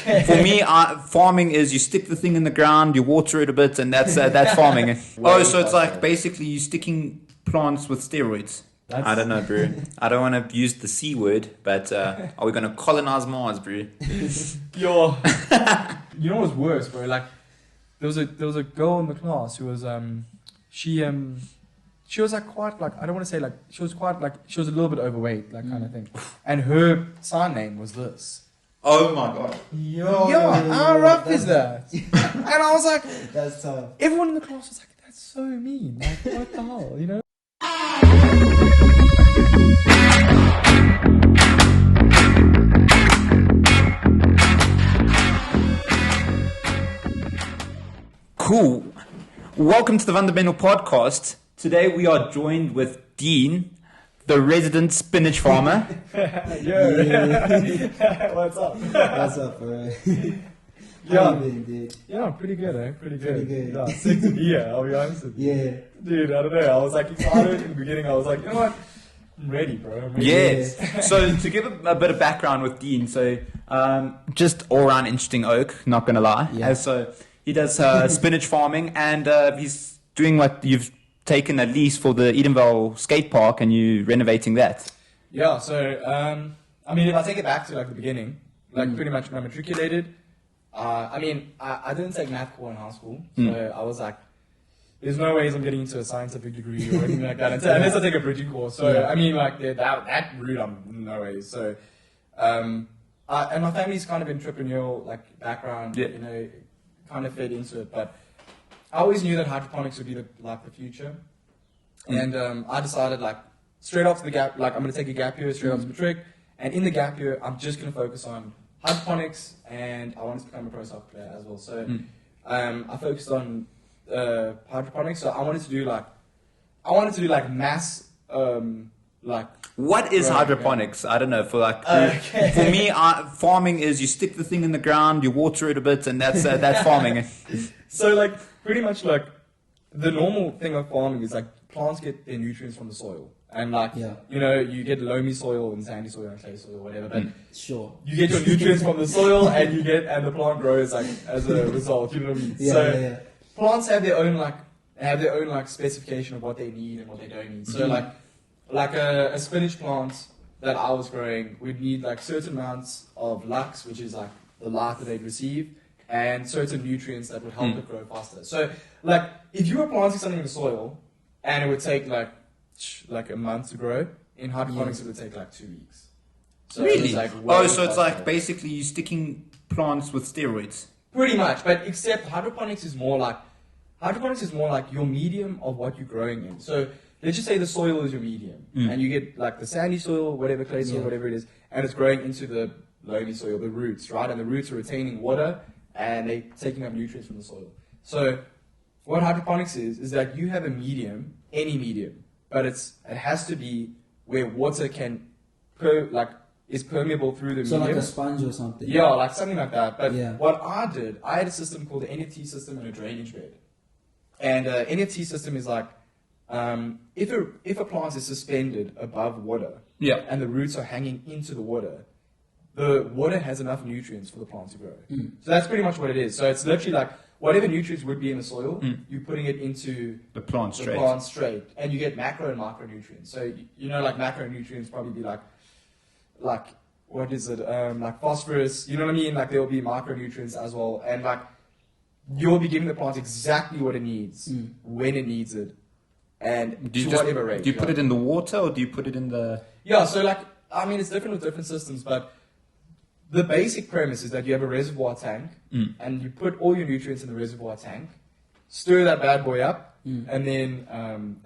For me, farming is you stick the thing in the ground, you water it a bit, and that's farming. So it's like basically you sticking plants with steroids. I don't know, bro. I don't want to use the C word, but are we going to colonize Mars, bro? Yo. You know what's worse, bro? Like, there was a girl in the class who was she was like quite like, I don't want to say like, she was quite like, she was a little bit overweight, like kind of thing, and her sign name was this. Oh my god. Yo, how rough is that? And I was like, that's tough. Everyone in the class was like, that's so mean. Like, what the hell, you know? Cool. Welcome to the Fundamental Podcast. Today we are joined with Dean, the resident spinach farmer. Yeah. What's up? What's up, bro? Yeah. How you been, dude? Yeah, pretty good, eh? Pretty good. Pretty good. Yeah, sick to be here, I'll be honest with you. Yeah. Dude, I don't know. I was like excited in the beginning. I was like, you know what? I'm ready, bro. I'm ready. Yes. So to give a bit of background with Dean, so just all around interesting oak, not gonna lie. Yeah. So he does spinach farming, and he's doing what you've taken a lease for the Edenvale skatepark, and you renovating that. Yeah. So I mean, if I take it back to like the beginning, like pretty much when I matriculated, I mean, I didn't take math core in high school, so I was like, there's no ways I'm getting into a scientific degree or anything like that unless I take a bridging course. So I mean, like that route, I'm no ways. So and my family's kind of entrepreneurial like background, you know, kind of fed into it. But I always knew that hydroponics would be the future, and I decided like straight off the gap, like I'm gonna take a gap year straight off to matric, and in the gap year I'm just gonna focus on hydroponics, and I wanted to become a pro soccer player as well. So I focused on hydroponics. So I wanted to do like mass like. What is hydroponics? I don't know. For like for me, farming is you stick the thing in the ground, you water it a bit, and that's farming. So like pretty much like the normal thing of farming is like plants get their nutrients from the soil, and like you know, you get loamy soil and sandy soil and clay soil, whatever. But Sure. you get your nutrients from the soil, and the plant grows like as a result. You know what I mean? Plants have their own specification of what they need and what they don't need. So like a spinach plant that I was growing would need like certain amounts of lux, which is like the light that they'd receive, and certain nutrients that would help it grow faster. So like if you were planting something in the soil and it would take like a month to grow, in hydroponics it would take like 2 weeks. So Really? It's like So it's like basically you sticking plants with steroids. pretty much, but except hydroponics is more like your medium of what you're growing in. So let's just say the soil is your medium, and you get like the sandy soil, whatever, clay soil, whatever it is, and it's growing into the loamy soil, the roots, right? And the roots are retaining water, and they're taking up nutrients from the soil. So what hydroponics is that you have a medium, any medium, but it has to be where water can is permeable through the So medium. like a sponge or something. Yeah, like something like that. But what I did, I had a system called the NFT system and a drainage bed. And NFT system is like, if a plant is suspended above water, and the roots are hanging into the water has enough nutrients for the plant to grow. So that's pretty much what it is. So it's literally like whatever nutrients would be in the soil, you're putting it into The plant straight. and you get macro and micronutrients. So you know, like macronutrients probably be like what is it? Like phosphorus. You know what I mean? Like there will be micronutrients as well, and like you'll be giving the plant exactly what it needs when it needs it, and whatever rate. Do you put it in the water or do you put it in the? Yeah. So like I mean, it's different with different systems, but the basic premise is that you have a reservoir tank, and you put all your nutrients in the reservoir tank, stir that bad boy up. And then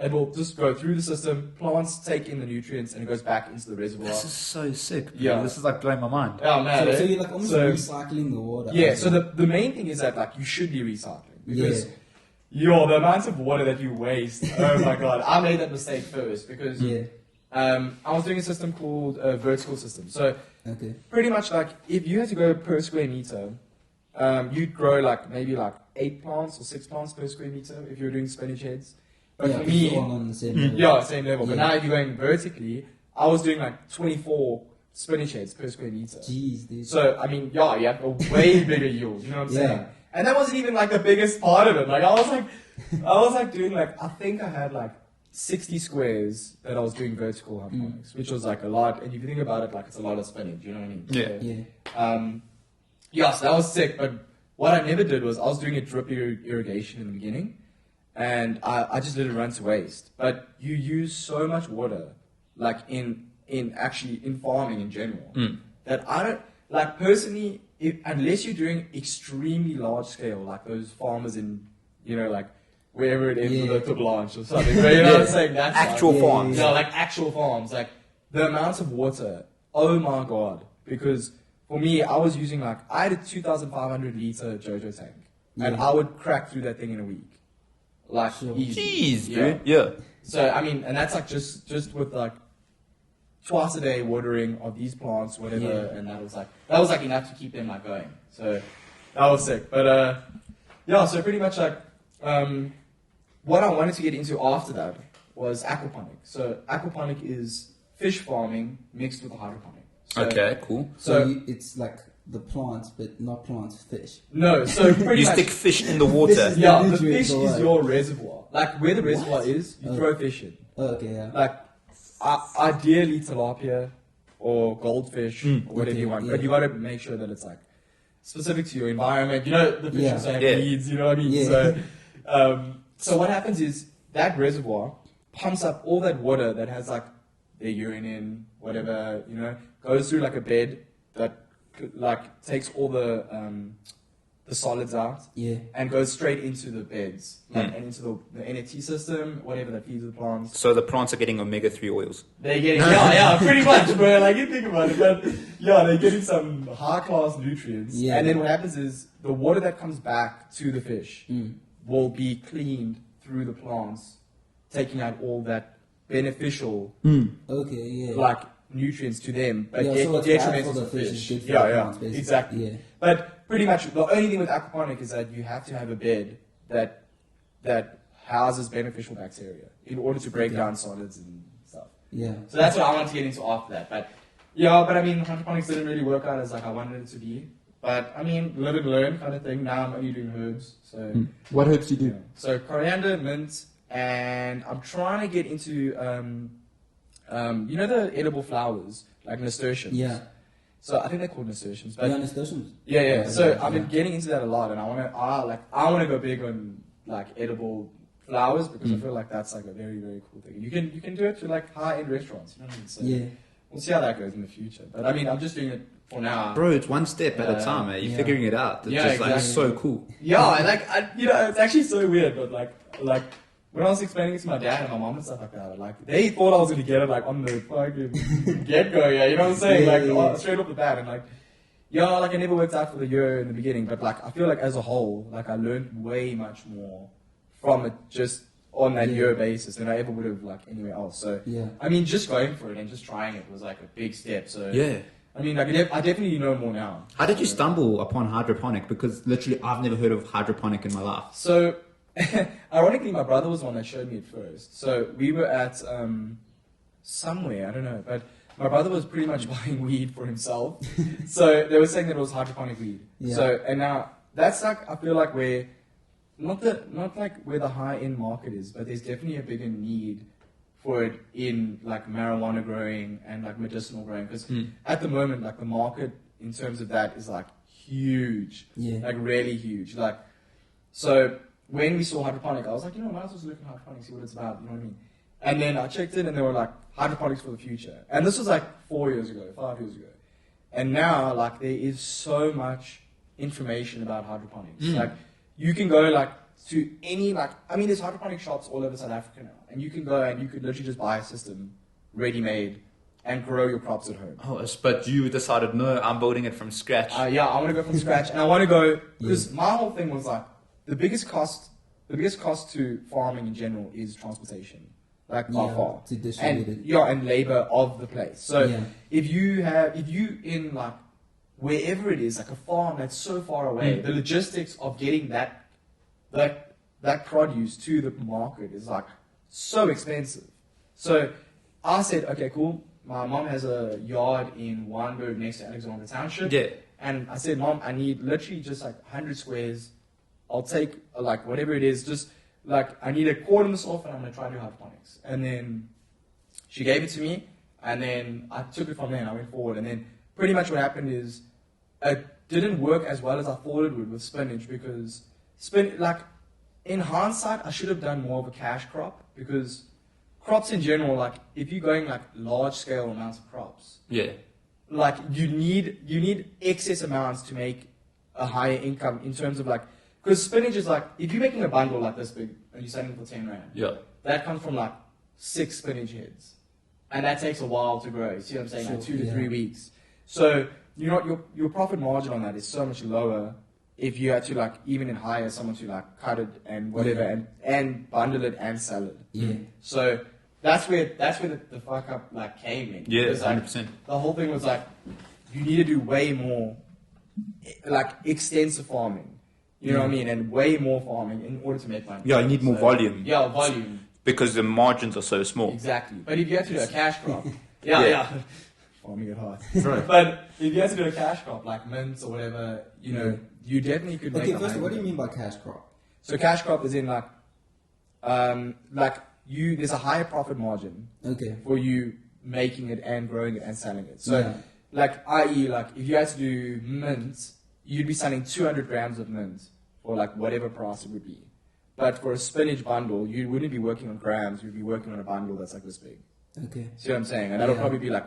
it will just go through the system. Plants take in the nutrients, and it goes back into the reservoir. This is so sick. Bro. Yeah. This is like blowing my mind. Oh man! So you're like almost recycling the water. Yeah. So the main thing is that like you should be recycling because the amount of water that you waste. Oh my god! I made that mistake first because I was doing a system called a vertical system. So pretty much like if you had to go per square meter, you'd grow like maybe like 8 plants or 6 plants per square meter if you're doing spinach heads. But for me, all on the same level. same level. But now if you're going vertically, I was doing like 24 spinach heads per square meter. Jeez, dude. So, I mean, yeah, you have a way bigger yield, you know what I'm saying? And that wasn't even like the biggest part of it. Like, I was like doing like, I think I had like 60 squares that I was doing vertical hydroponics, which was like a lot. And if you think about it, like it's a lot of spinach, you know what I mean? Yeah. Yeah, so that was sick. But what I never did was I was doing a drip irrigation in the beginning, and I just let it run to waste. But you use so much water, like in farming in general, that I don't, like personally, unless you're doing extremely large scale, like those farmers in, you know, like wherever it is with the blanche or something, but you know what I'm saying? That's actual farms. Yeah, like actual farms. Like the amount of water, oh my god. Because for me, I was using like, I had a 2,500 liter JoJo tank, and I would crack through that thing in a week. Like, easy. Jeez, dude. Yeah. So, I mean, and that's like just with like twice a day watering of these plants, whatever, and that was like enough to keep them like going. So that was sick. But yeah, so pretty much like what I wanted to get into after that was aquaponic. So aquaponic is fish farming mixed with hydroponic. So, okay, cool. So it's like the plants, but not plants, fish. No, so pretty you much stick fish in the water. yeah, the fish is your reservoir. Like where the reservoir is, you throw fish in. Okay, yeah. Like ideally tilapia or goldfish or whatever you want, but you got to make sure that it's like specific to your environment. You know, the fish also have needs. You know what I mean? Yeah. So what happens is that reservoir pumps up all that water that has like their urine in, whatever, you know, goes through like a bed that like takes all the solids out and goes straight into the beds and into the NFT system, whatever that feeds the plants. So the plants are getting omega-3 oils. They're getting, pretty much, bro. Like, you think about it, but yeah, they're getting some high-class nutrients. Yeah. And then what happens is the water that comes back to the fish will be cleaned through the plants, taking out all that beneficial, like nutrients to them, but detrimental to the fish. Exactly. Yeah. But pretty much the only thing with aquaponic is that you have to have a bed that houses beneficial bacteria in order to break down solids and stuff. Yeah. So that's what I wanted to get into after that. But I mean, hydroponics didn't really work out as like I wanted it to be. But I mean, live and learn kind of thing. Now I'm only doing herbs. So what herbs do you do? Yeah. So coriander, mint, and I'm trying to get into you know the edible flowers like nasturtiums. Yeah. So I think they're called nasturtiums. But nasturtiums. Yeah. So I've been getting into that a lot, and I want to go big on like edible flowers because I feel like that's like a very, very cool thing. You can do it to like high-end restaurants. You know what I mean? So we'll see how that goes in the future. But I mean, I'm just doing it for now. Bro, it's one step at a time, man. You're figuring it out. It's just like so cool. Yeah, and like you know, it's actually so weird, but like when I was explaining it to my dad and my mom and stuff like that, like they thought I was gonna get it like on the fucking get-go, you know what I'm saying? Straight off the bat, and like I never worked out for the year in the beginning, but like I feel like as a whole, like I learned way much more from it just on that year basis than I ever would have like anywhere else. So I mean, just going for it and just trying it was like a big step. So I mean, like I definitely know more now. How did you stumble upon hydroponic? Because literally, I've never heard of hydroponic in my life. So, ironically, my brother was the one that showed me it first. So we were at somewhere, I don't know, but my brother was pretty much buying weed for himself. So they were saying that it was hydroponic weed. Yeah. So and now that's like I feel like where not like where the high end market is, but there's definitely a bigger need for it in like marijuana growing and like medicinal growing, because at the moment like the market in terms of that is like huge, like really huge. Like so when we saw hydroponic, I was like, might as well look at hydroponic, see what it's about, you know what I mean? And then I checked it and they were like hydroponics for the future, and this was like 5 years ago, and now like there is so much information about hydroponics. Like you can go like to any there's hydroponic shops all over South Africa now, and you can go and you could literally just buy a system ready-made and grow your crops at home. Oh, but you decided, no, I'm building it from scratch. I want to go from scratch, and I want to go because my whole thing was like the biggest cost to farming in general is transportation, like by far, to distribute it. And labor of the place. So if you in like wherever it is, like a farm that's so far away, the logistics of getting that produce to the market is like so expensive. So I said, okay, cool. my mom has a yard in Wynberg next to Alexander Township. Yeah. And I said, Mom, I need literally just like 100 squares. I'll take like whatever it is, just like I need a quarter this off and I'm going to try to do hydroponics. And then she gave it to me and then I took it from there and I went forward. And then pretty much what happened is it didn't work as well as I thought it would with spinach because like in hindsight, I should have done more of a cash crop because crops in general, like if you're going like large scale amounts of crops, Yeah. like you need excess amounts to make a higher income in terms of like, because spinach is like, if you're making a bundle like this big and you're selling it for 10 rand, Yeah. that comes from like 6 spinach heads. And that takes a while to grow. You see what I'm saying? Like 2 to 3 weeks. So you know your profit margin on that is so much lower if you had to like even hire someone to like cut it and whatever and bundle it and sell it. Yeah. So that's where the fuck up like came in. Yeah, Because, like, 100%. the whole thing was like you need to do way more like extensive farming. You know what I mean? And way more farming in order to make money. Yeah, you need more volume. Yeah, volume. Because the margins are so small. Exactly. But if you have to do a cash crop, Yeah. farming it hard. Right. But if you have to do a cash crop like mints or whatever, you know, you definitely could make. Okay, a first, high what do you income. mean by cash crop? So cash crop is in like there's a higher profit margin Okay. for you making it and growing it and selling it. So Yeah. like i.e. like if you had to do mint, you'd be selling 200 grams of mint for like whatever price it would be. But for a spinach bundle, you wouldn't be working on grams, you'd be working on a bundle that's like this big. Okay. See what I'm saying? And that'll Yeah. probably be like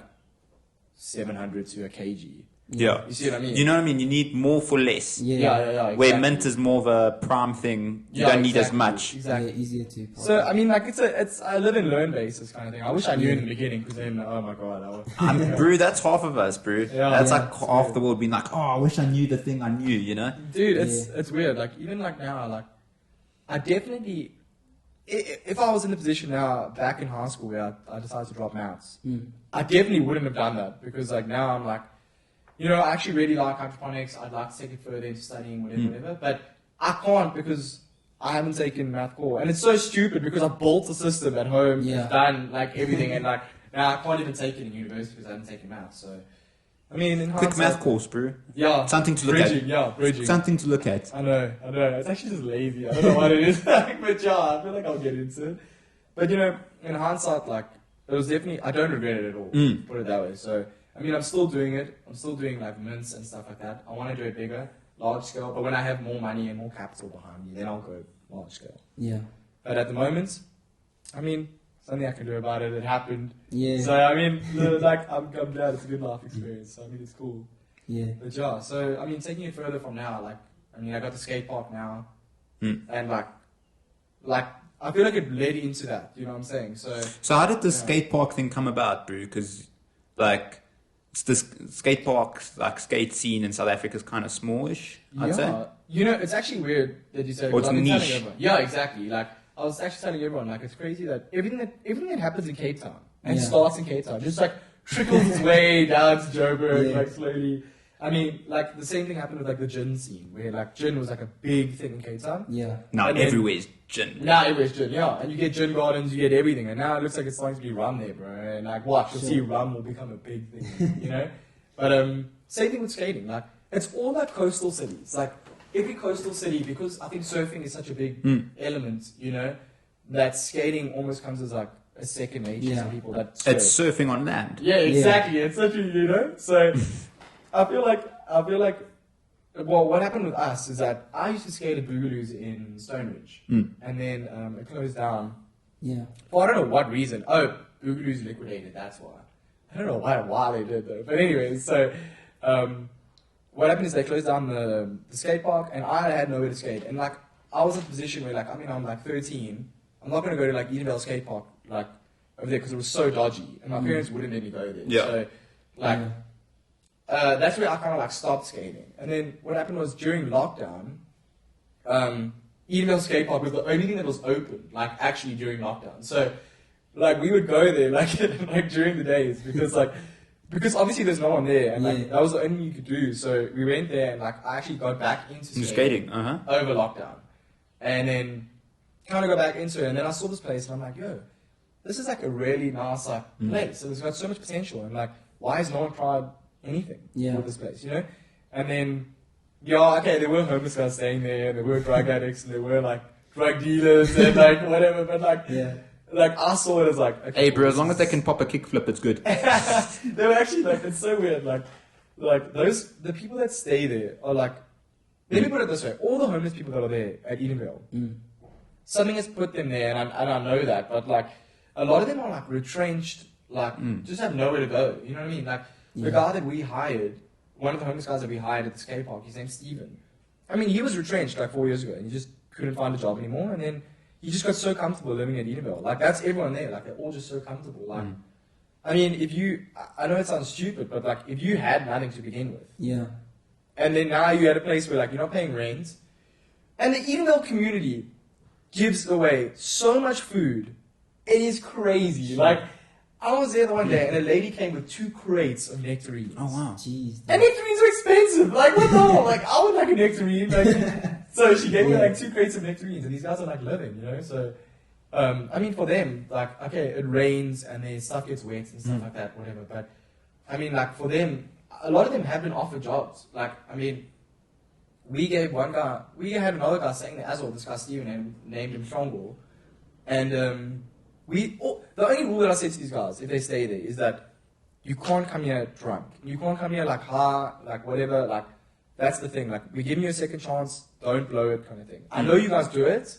700 to a kg. Yeah. You see what I mean? You know what I mean? You need more for less. Yeah. Yeah. Where exactly. mint is more of a prime thing. You Yeah, don't need as exactly, much. Exactly. Yeah, easier to. So I mean, like it's a live and learn basis kind of thing. I wish I knew in the beginning, because then oh my god, I would. Brew, that's half of us, brew. Yeah. That's Yeah, like it's half weird. the world being like, oh, I wish I knew the thing I knew, you know? Dude, it's weird. Like even like now, like I definitely, if I was in the position now back in high school where I decided to drop maths, I definitely wouldn't have done that, because like now I'm like, you know, I actually really like hydroponics. I'd like to take it further into studying whatever, but I can't because I haven't taken math core, and it's so stupid because I built a system at home, Yeah. done like everything, and like now I can't even take it in university because I haven't taken math. So I mean, in Quick hindsight- math course, brew. yeah, Something to look bridging, at. yeah, bridging. Something to look at. I know. It's actually just lazy. I don't know what it is. But yeah, I feel like I'll get into it. But you know, in hindsight, like, it was definitely, I don't regret it at all. Put it that way. So, I mean, I'm still doing it. I'm still doing like mints and stuff like that. I want to do it bigger, large scale. But when I have more money and more capital behind me, then I'll go large scale. Yeah. But at the moment, I mean, something I can do about it. It happened. Yeah. So, I mean, like, I'm glad it's a good life experience. So, I mean, it's cool. Yeah. But yeah, so I mean, taking it further from now, like, I mean, I got the skate park now, and like, I feel like it led into that. You know what I'm saying? So how did the Yeah. skate park thing come about, brew? Because, like, it's this skate park, like, skate scene in South Africa is kind of smallish, I'd say. You know, it's actually weird that you say. Or 'cause it's I've been telling niche. everyone. Yeah, exactly. Like, I was actually telling everyone, like, it's crazy that everything that happens in Cape Town and Yeah. starts in Cape Town just like trickles its way down to Joburg, Yeah. like slowly. I mean, like the same thing happened with like the gin scene, where like gin was like a big thing in Cape Town. Yeah. Now And then- everywhere's gin. Now everywhere's gin, yeah. And you get gin gardens, you get everything. And now it looks like it's starting to be rum there, bro. And like, watch, you'll see rum will become a big thing, you know? But same thing with skating. Like, it's all like coastal cities. Like, every coastal city, because I think surfing is such a big element, you know, that skating almost comes as like a second nature to people that surf. It's surfing on land. Yeah, exactly. It's such a, you know? So, I feel like, well, what happened with us is that I used to skate at Boogaloo's in Stonebridge, and then it closed down. Yeah. For I don't know what reason. Oh, Boogaloo's liquidated, that's why. I don't know why they did though. But anyways, so what happened is they closed down the skate park, and I had nowhere to skate. And like, I was in a position where like, I mean, I'm like 13. I'm not going to go to like Edenvale skate park like over there because it was so dodgy, and my parents wouldn't let me go there. Yeah. So like, that's where I kind of like stopped skating. And then what happened was during lockdown, Edenvale skate park was the only thing that was open, like actually during lockdown. So like we would go there like like during the days because obviously there's no one there, and like that was the only thing you could do. So we went there, and like I actually got back into Skating, over lockdown, and then kind of got back into it. And then I saw this place, and I'm like, yo, this is like a really nice like place. So it's got so much potential, and like, why has no one tried anything with this place, you know? And then, okay, there were homeless guys staying there, and there were drug addicts, and there were like drug dealers, and like whatever, but like, like I saw it as like, okay, hey bro, as long as they can pop a kickflip, it's good. They were actually like, it's so weird, like the people that stay there are like, let me put it this way, all the homeless people that are there at Edenvale, something has put them there, and I know that, but like, a lot of them are like retrenched, like, just have nowhere to go, you know what I mean? Like, the guy that we hired, one of the homeless guys that we hired at the skatepark, his name's Steven. I mean, he was retrenched like 4 years ago, and he just couldn't find a job anymore, and then he just got so comfortable living at Edenvale. Like, that's everyone there, like, they're all just so comfortable, like, I mean, I know it sounds stupid, but like, if you had nothing to begin with, and then now you're at a place where like, you're not paying rent, and the Edenvale community gives away so much food, it is crazy, like, I was there the one day, and a lady came with 2 crates of nectarines. Oh wow! Jeez. And nectarines are expensive. Like, what the hell? Like, I would like a nectarine. Like, so she gave me like 2 crates of nectarines, and these guys are like living, you know. So, I mean, for them, like, okay, it rains and their stuff gets wet and stuff like that, whatever. But I mean, like, for them, a lot of them have been offered jobs. Like, I mean, we had another guy staying there as well. This guy Steven, and named him Shongo, and the only rule that I say to these guys, if they stay there, is that you can't come here drunk. You can't come here like high, like whatever, like, that's the thing. Like, we're giving you a second chance, don't blow it kind of thing. I know you guys do it,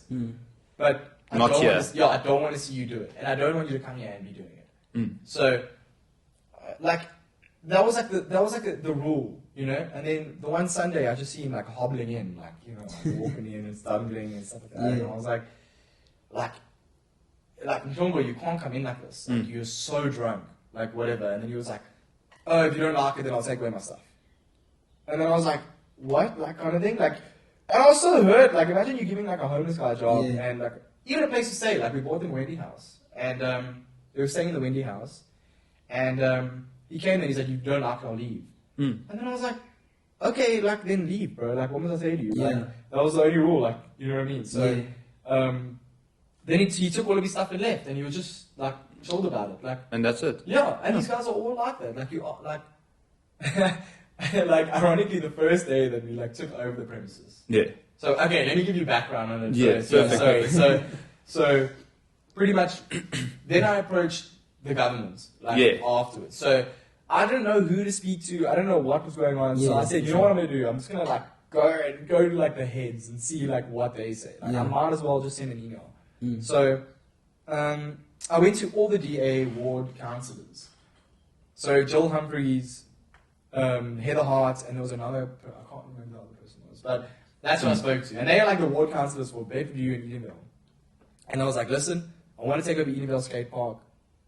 but I don't want to see you do it. And I don't want you to come here and be doing it. So, like, that was like the rule, you know? And then the one Sunday, I just see him like hobbling in, like, you know, like walking in and stumbling and stuff like that. And I was like, Ntongo, you can't come in like this. Like, you're so drunk, like, whatever. And then he was like, oh, if you don't like it, then I'll take away my stuff. And then I was like, what? Like, kind of thing? Like, and I was so hurt. Like, imagine you giving, like, a homeless guy a job and, like, even a place to stay. Like, we bought them a Wendy house. And they were staying in the Wendy house. And he came and he said, you don't like it, I'll leave. And then I was like, okay, like, then leave, bro. Like, what must I say to you? Like, that was the only rule. Like, you know what I mean? So, then he took all of his stuff and left, and he was just like chilled about it, like. And that's it. Yeah, and these guys are all like that. Like, you are like, like, ironically, the first day that we like took over the premises. Yeah. So okay, let me give you background on it. Yeah. So pretty much, then I approached the government like afterwards. So I didn't know who to speak to. I don't know what was going on. So I said, you know what I'm gonna do? I'm just gonna like go to like the heads and see like what they say. Like, I might as well just send an email. So, I went to all the DA ward councillors. So, Jill Humphreys, Heather Hart, and there was another, I can't remember who the other person was, but that's who I spoke to. And they are like the ward councillors for Bedfordview and Edenvale. And I was like, listen, I want to take over Edenvale Skate Park.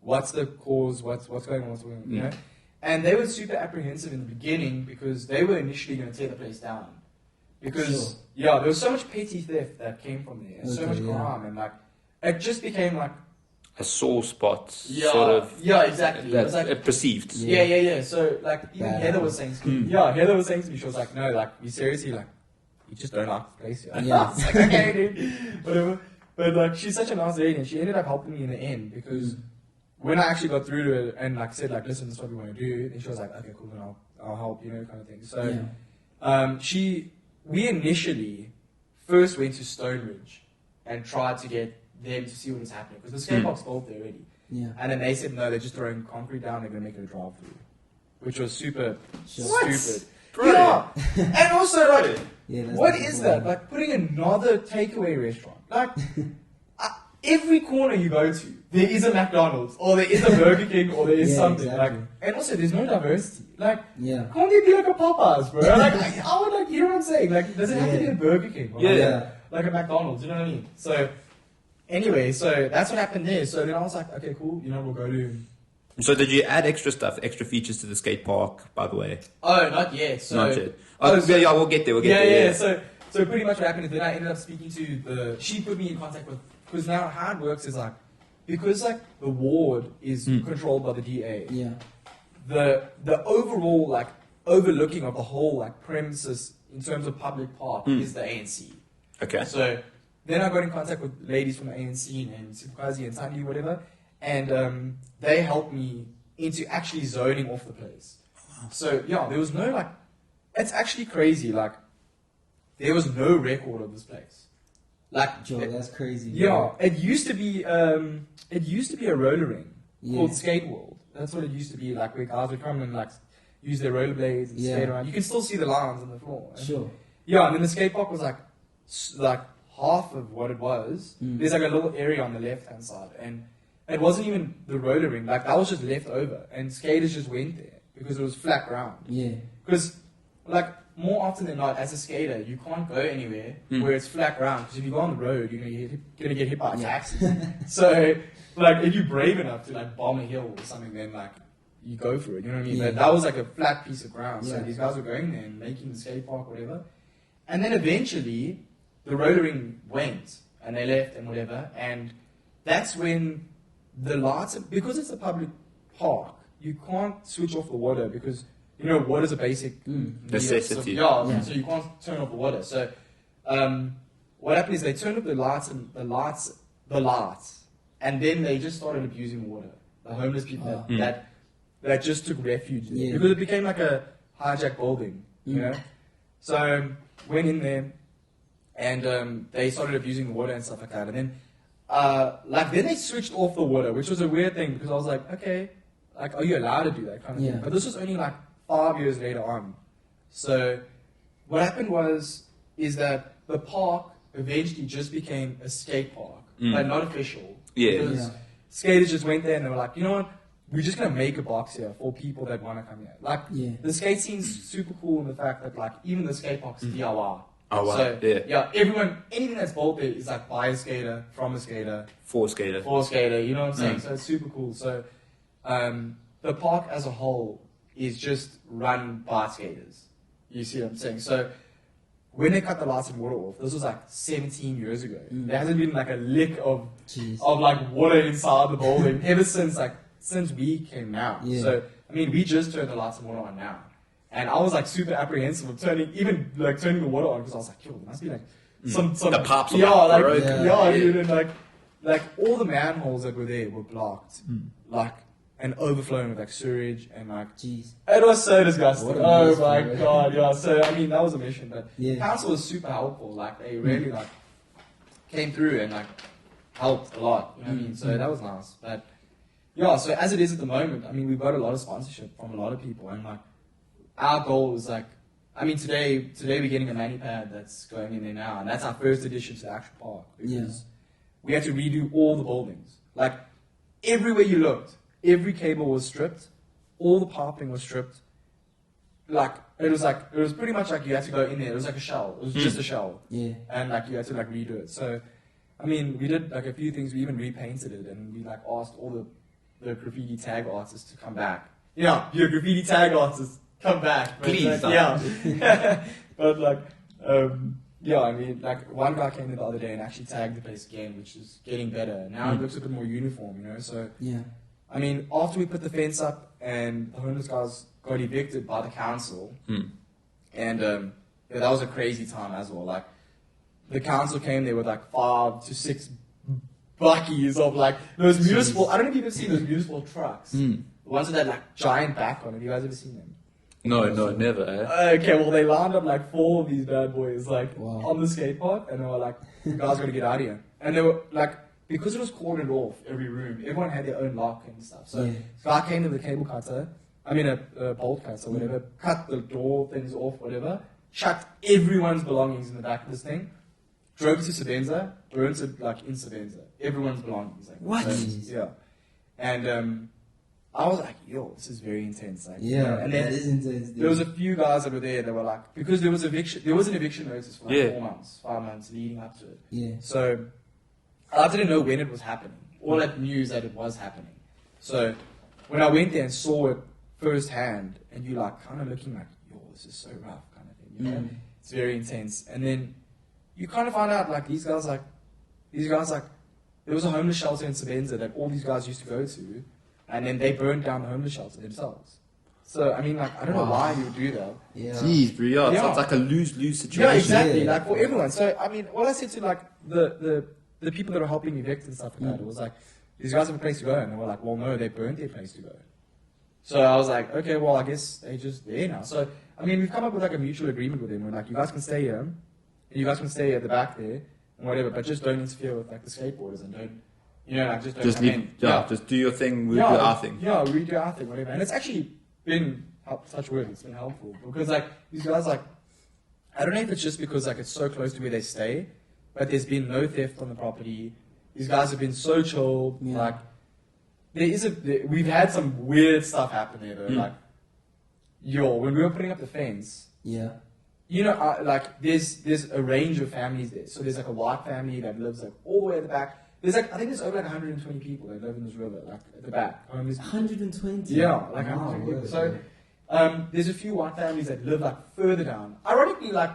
What's the cause? What's going on? You know? And they were super apprehensive in the beginning because they were initially going to tear the place down. Because, there was so much petty theft that came from there, and so much crime, and like, it just became like a sore spot, sort of. Yeah, exactly. That, it was like perceived. Yeah. So, like, even Heather was saying to me, Heather was saying to me, she was like, no, like, you seriously, like, you just don't like the place here. Yeah. It's like, okay, dude, whatever. But, like, she's such a nice lady, and she ended up helping me in the end, because when I actually got through to her and, like, said, like, listen, this is what we want to do, and she was like, okay, cool, then I'll help, you know, kind of thing. So, we initially first went to Stoneridge and tried to get them to see what was happening, because the skate park's built there already. And then they said, no, they're just throwing concrete down, they're going to make it a drive-through, which was super stupid. Yeah, and also, like, what is that? Like, putting another takeaway restaurant. Like, every corner you go to, there is a McDonald's, or there is a Burger King, or there is something. Exactly. Like, and also, there's no diversity. Like, can't there be like a Popeyes, bro? Like, I would like, you know what I'm saying? Like, does it have to be a Burger King? Or like a McDonald's, you know what I mean? So, anyway, so that's what happened there. So then I was like, okay, cool, you know, we'll go to... So did you add extra stuff, extra features to the skate park, by the way? Oh, not yet. So, not yet. We'll get there, Yeah. So pretty much what happened is then I ended up speaking to she put me in contact with, because now how it works is like, because like the ward is controlled by the DA, the overall like overlooking of the whole like premises in terms of public park is the ANC. Okay. So then I got in contact with ladies from the ANC and Sipkazi and Sandy, whatever, and they helped me into actually zoning off the place. So yeah, there was no like, it's actually crazy. Like, there was no record of this place. Like, Joe, that's crazy. Yeah, bro. it used to be a roller ring called Skate World. That's what it used to be. Like, where guys would come and like use their rollerblades and skate around. You can still see the lines on the floor. Sure. Yeah, and then the skate park was like half of what it was. There's like a little area on the left hand side, and it wasn't even the roller ring. Like, that was just left over, and skaters just went there because it was flat ground. Yeah. Because like, more often than not, as a skater, you can't go anywhere where it's flat ground. Because if you go on the road, you're gonna get hit by a taxi. So, like, if you're brave enough to like bomb a hill or something, then like you go for it. You know what I mean? Yeah. But that was like a flat piece of ground. So Yeah. these guys were going there and making the skate park, whatever. And then eventually, the roller ring went, and they left and whatever. And that's when the lights, because it's a public park, you can't switch off the water because, you know, water's a basic necessity. So you can't turn off the water. So what happened is they turned off the lights, and then they just started abusing the water. The homeless people that just took refuge there. Because it became like a hijacked building, you know. So went in there, and they started abusing the water and stuff like that. And then then they switched off the water, which was a weird thing because I was like, okay, like, are you allowed to do that kind of thing? But this was only like 5 years later on. So what happened is that the park eventually just became a skate park, but not official. Because skaters just went there and they were like, you know what, we're just going to make a box here for people that want to come here. Like, the skate scene's super cool in the fact that, like, even the skate park's DIY. Oh, wow. So, everyone, anything that's built there is like by a skater, from a skater, For a skater. you know what I'm saying? So it's super cool. So the park as a whole is just run by skaters. You see what I'm saying? So when they cut the lights and water off, this was like 17 years ago. There hasn't been like a lick of like water inside the building ever since we came now. So I mean, we just turned the lights and water on now. And I was like super apprehensive of turning the water on because I was like, yo, there must be like some the pops dude, and like all the manholes that were there were blocked, like, and overflowing with like sewage and like, it was so disgusting. Oh my god, So I mean, that was a mission, but council was super helpful. Like, they really like came through and like helped a lot. You know what I mean? So that was nice. But so as it is at the moment, I mean, we've got a lot of sponsorship from a lot of people, and like, our goal is like, I mean, today we're getting a mani pad that's going in there now, and that's our first addition to the actual park, because we had to redo all the buildings. Like, everywhere you looked, every cable was stripped, all the piping was stripped. Like, it was pretty much like you had to go in there. It was like a shell. It was just a shell. And like, you had to like redo it. So, I mean, we did like a few things. We even repainted it, and we like asked all the graffiti tag artists to come back. Yeah, you're a graffiti tag artist. Come back, but please. But like, I mean, like, one guy came in the other day and actually tagged the place again, which is getting better. Now it looks a bit more uniform, you know. So I mean, after we put the fence up and the homeless guys got evicted by the council, and that was a crazy time as well. Like, the council came there with like 5 to 6 buckies of like those municipal. I don't know if you've ever seen those municipal trucks. The ones with that like giant back on. Have you guys ever seen them? No, never. Okay, well, they lined up like 4 of these bad boys like on the skate park, and they were like, "You guys got to get out of here." And they were like, because it was cordoned off every room, everyone had their own lock and stuff. So this guy came to the cable cutter, a bolt cutter, whatever, cut the door things off, whatever, chucked everyone's belongings in the back of this thing, drove to Sabenza, burnt it like in Sabenza, everyone's belongings. Like, what? So, and I was like, yo, this is very intense. Like, and then that is intense. There was a few guys that were there that were like, because there was an eviction notice for like 5 months leading up to it. So I didn't know when it was happening. All I knew is that it was happening. So when I went there and saw it firsthand, and you like kind of looking like, yo, this is so rough kind of thing. You know? It's very intense. And then you kind of find out like these guys like, there was a homeless shelter in Sabenza that all these guys used to go to. And then they burned down the homeless shelter themselves. So, I mean, like, I don't know why you would do that. Jeez, bro, it sounds like a lose-lose situation. Yeah, exactly, like, for everyone. So, I mean, what I said to, like, the people that are helping evict and stuff like that, it was like, these guys have a place to go. And they were like, well, no, they burnt their place to go. So I was like, okay, well, I guess they're just there now. So, I mean, we've come up with like a mutual agreement with them. We're like, you guys can stay here, and you guys can stay at the back there, and whatever, but just don't interfere with like the skateboarders and don't, you know, like just don't Just come leave, in. just do your thing, we'll do our thing. Yeah, we do our thing, whatever. And it's actually been, such word, it's been helpful. Because like, these guys like, I don't know if it's just because like it's so close to where they stay, but there's been no theft on the property. These guys have been so chill, like, we've had some weird stuff happen there though, like, when we were putting up the fence, you know, like, there's a range of families there. So there's like a white family that lives like all the way at the back. There's like, I think there's over like 120 people that live in this river, like at the back. 120? Yeah, like 120 people. So there's a few white families that live like further down. Ironically, like,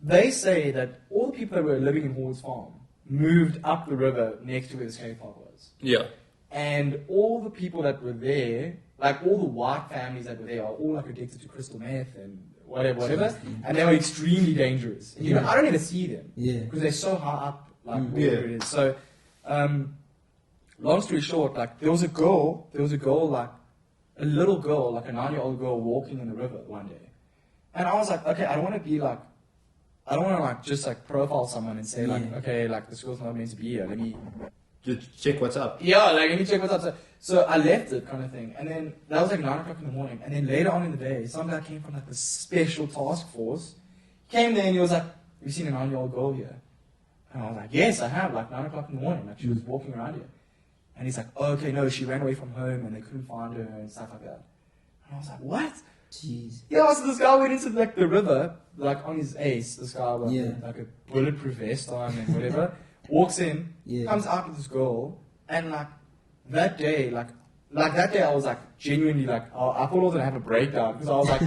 they say that all the people that were living in Hall's Farm moved up the river next to where the skatepark was. Yeah. And all the people that were there, like all the white families that were there, are all like addicted to crystal meth and whatever. And they were extremely dangerous. You know, I don't even see them because they're so high up, like wherever it is. So, long story short, like there was a girl, like a little girl, like a 9-year-old girl, walking in the river one day, and I was like, okay, I don't want to like just like profile someone and say like, okay, like this girl's not meant to be here. Let me just check what's up. Yeah, like let me check what's up. So I left it, kind of thing, and then that was like 9 o'clock in the morning. And then later on in the day, some guy came from like the special task force, came there and he was like, "Have you seen a 9-year-old girl here?" And I was like, "Yes, I have." Like 9 o'clock in the morning, like she was walking around here. And he's like, "Oh, okay, no, she ran away from home and they couldn't find her and stuff like that." And I was like, "What?" Jeez. Yeah, so this guy went into like the river, like on his ace. This guy with like a bulletproof vest on and whatever. Walks in, comes out with this girl, and like that day, I was like genuinely like, I thought I was gonna have a breakdown because I was like,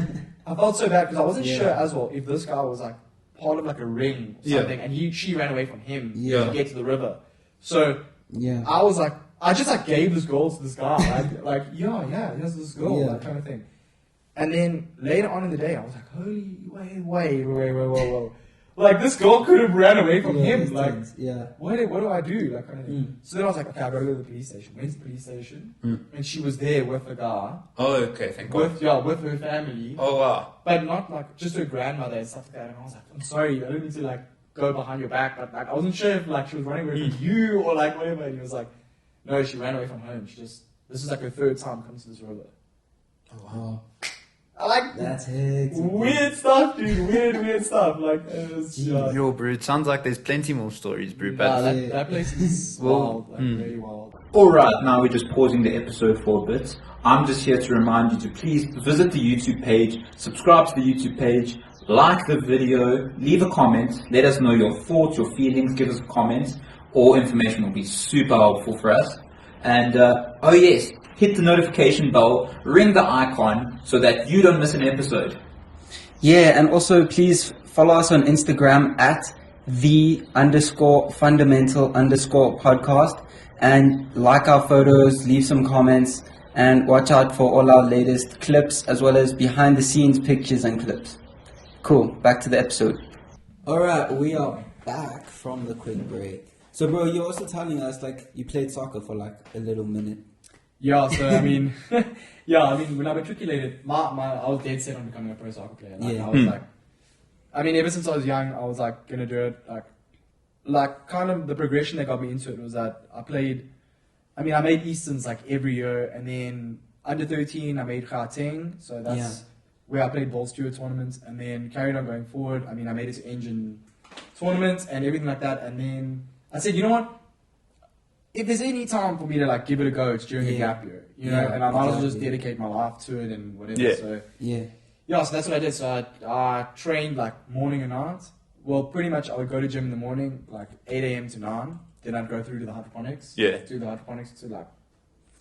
I felt so bad because I wasn't sure as well if this guy was like part of like a ring or something, and she ran away from him to get to the river. So I was like, I just like gave this girl to this guy, here's this girl, that kind of thing. And then later on in the day, I was like, holy, wait. Like, this girl could have ran away from him. Like, what do I do? Like, kind of thing. So then I was like, okay, I gotta go to the police station. Went to the police station, and she was there with the guy. Oh, okay, thank God. With her family. Oh, wow. But not like, just her grandmother and stuff like that. And I was like, I'm sorry, I don't need to like go behind your back. But like, I wasn't sure if like she was running away from you or like whatever. And he was like, no, she ran away from home. This is like her 3rd time coming to this river. Oh, wow. I like that's hectic. Weird stuff, dude. Weird stuff. Like, yo, bro, it sounds like there's plenty more stories, bro. But that place is wild, like very wild. Alright, now we're just pausing the episode for a bit. I'm just here to remind you to please visit the YouTube page, subscribe to the YouTube page, like the video, leave a comment, let us know your thoughts, your feelings, give us a comment. All information will be super helpful for us. And, oh yes, hit the notification bell, ring the icon so that you don't miss an episode. Yeah, and also please follow us on Instagram at _fundamental_podcast and like our photos, leave some comments, and watch out for all our latest clips as well as behind the scenes pictures and clips. Cool, back to the episode. Alright, we are back from the quick break. So bro, you're also telling us like you played soccer for like a little minute. Yeah, so I mean, when I matriculated, I was dead set on becoming a pro soccer player. Like, I was like, I mean, ever since I was young, I was like gonna do it. Like kind of the progression that got me into it was that I made Easterns like every year, and then under 13 I made Gauteng, so that's where I played ball steward tournaments, and then carried on going forward. I mean, I made it to engine tournaments and everything like that, and then I said, you know what? If there's any time for me to like give it a go, it's during a gap year, you know, and I might as well just dedicate my life to it and whatever. So so that's what I did. So I trained like morning and night. Well, pretty much I would go to gym in the morning, like 8 a.m. to 9. Then I'd go through to the hydroponics. Yeah. Do the hydroponics to like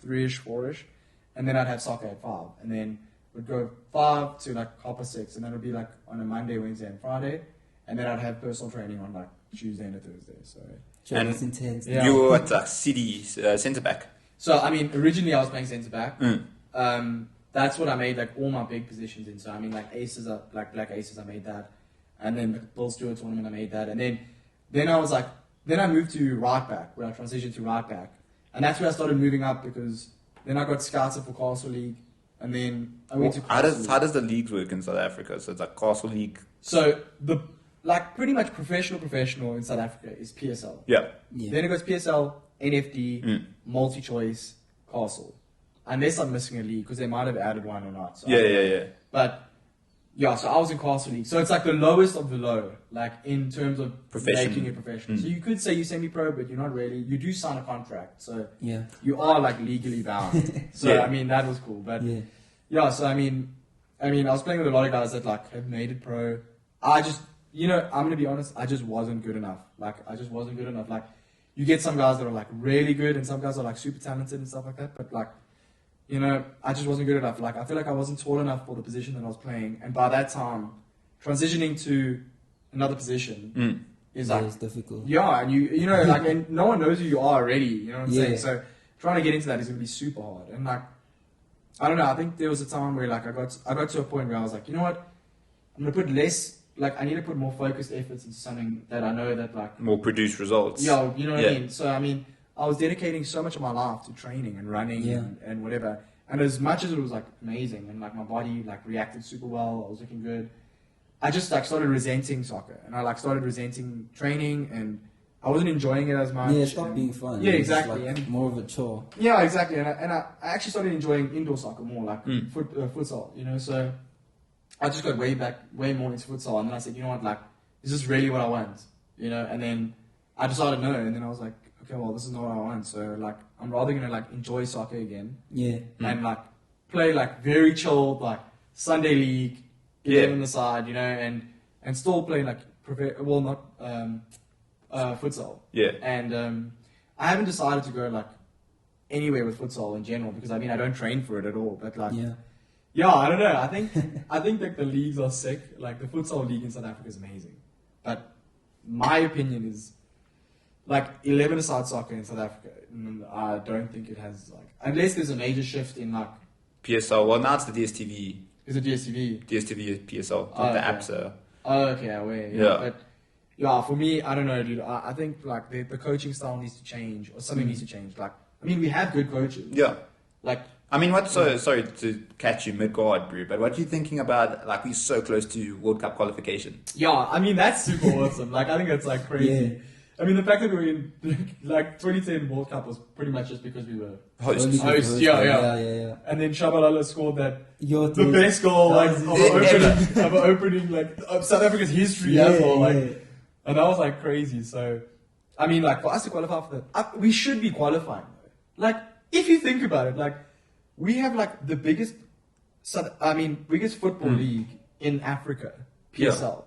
3ish, 4ish, and then I'd have soccer at 5, and then would go 5 to like 6:30, and then it would be like on a Monday, Wednesday, and Friday, and then I'd have personal training on like Tuesday and a Thursday. So. And that's intense. You were at like city centre back. So I mean, originally I was playing centre back. That's what I made like all my big positions in. So I mean, like aces, like black aces, I made that, and then the Bill Stewart tournament, I made that, and then I was like, then I moved to right back, where I transitioned to right back, And that's where I started moving up, because then I got scouted for Castle League, and then I went to Castle League. How does the leagues work in South Africa? So it's like Castle League. So pretty much professional in South Africa is PSL. Yeah. Then it goes PSL, NFD, multi-choice, Castle. Unless I'm missing a league, because they might have added one or not. So But yeah, so I was in Castle League. So it's like the lowest of the low, like in terms of making it professional. So you could say you're semi-pro, but you're not really. You do sign a contract, so you are like legally bound. So I mean, that was cool. But so I mean, I was playing with a lot of guys that like have made it pro. I just, I'm gonna be honest, I just wasn't good enough. Like you get some guys that are like really good, and some guys are like super talented and stuff like that. But like, I just wasn't good enough. Like, I feel like I wasn't tall enough for the position that I was playing. And by that time, transitioning to another position is like... it's difficult. Yeah, and and no one knows who you are already, you know what I'm saying? So, trying to get into that is going to be super hard. And like, I don't know, I think there was a time where like, I got to a point where I was like, you know what? I'm going to put less... Like, I need to put more focused efforts into something that I know that like... More produce results. Yeah, you know what I mean? So, I mean... I was dedicating so much of my life to training and running and whatever. And as much as it was like amazing and like my body like reacted super well, I was looking good, I just like started resenting soccer, and I like started resenting training, and I wasn't enjoying it as much. Yeah, it stopped being fun. Yeah, exactly. Like and more of a chore. Yeah, exactly. And I actually started enjoying indoor soccer more, like futsal, So I just got way more into futsal, and then I said, you know what, like, is this really what I want? And then I decided no, and then I was like, okay, well, this is not what I want. So, like, I'm rather going to, like, enjoy soccer again. Yeah. And, like, play, like, very chilled, like, Sunday league, 11 the side, and still play, like, futsal. Yeah. And I haven't decided to go, like, anywhere with futsal in general, because, I mean, I don't train for it at all. But, like, yeah, I don't know. I think, like, the leagues are sick. Like, the futsal league in South Africa is amazing. But my opinion is, like 11-a-side soccer in South Africa, I don't think it has like, unless there's a major shift in like PSL. Well, now it's the DSTV. Is it DSTV? DSTV is PSL. The apps are. Oh, okay, aware. Yeah. But yeah, for me, I don't know, dude. I think like the coaching style needs to change, or something needs to change. Like, I mean, we have good coaches. Yeah. Like, I mean, sorry to catch you mid-guard, bro, but what are you thinking about, like, we're so close to World Cup qualification? Yeah, I mean, that's super awesome. Like, I think that's, like, crazy. Yeah. I mean, the fact that we were in, like, 2010 World Cup was pretty much just because we were hosts. Yeah. And then Shabalala scored the best goal, like, of an opening, like, of South Africa's history as well, like, and that was, like, crazy. So, I mean, like, for us to qualify for that, we should be qualifying, though. Like, if you think about it, like, we have like the biggest football league in Africa, PSL.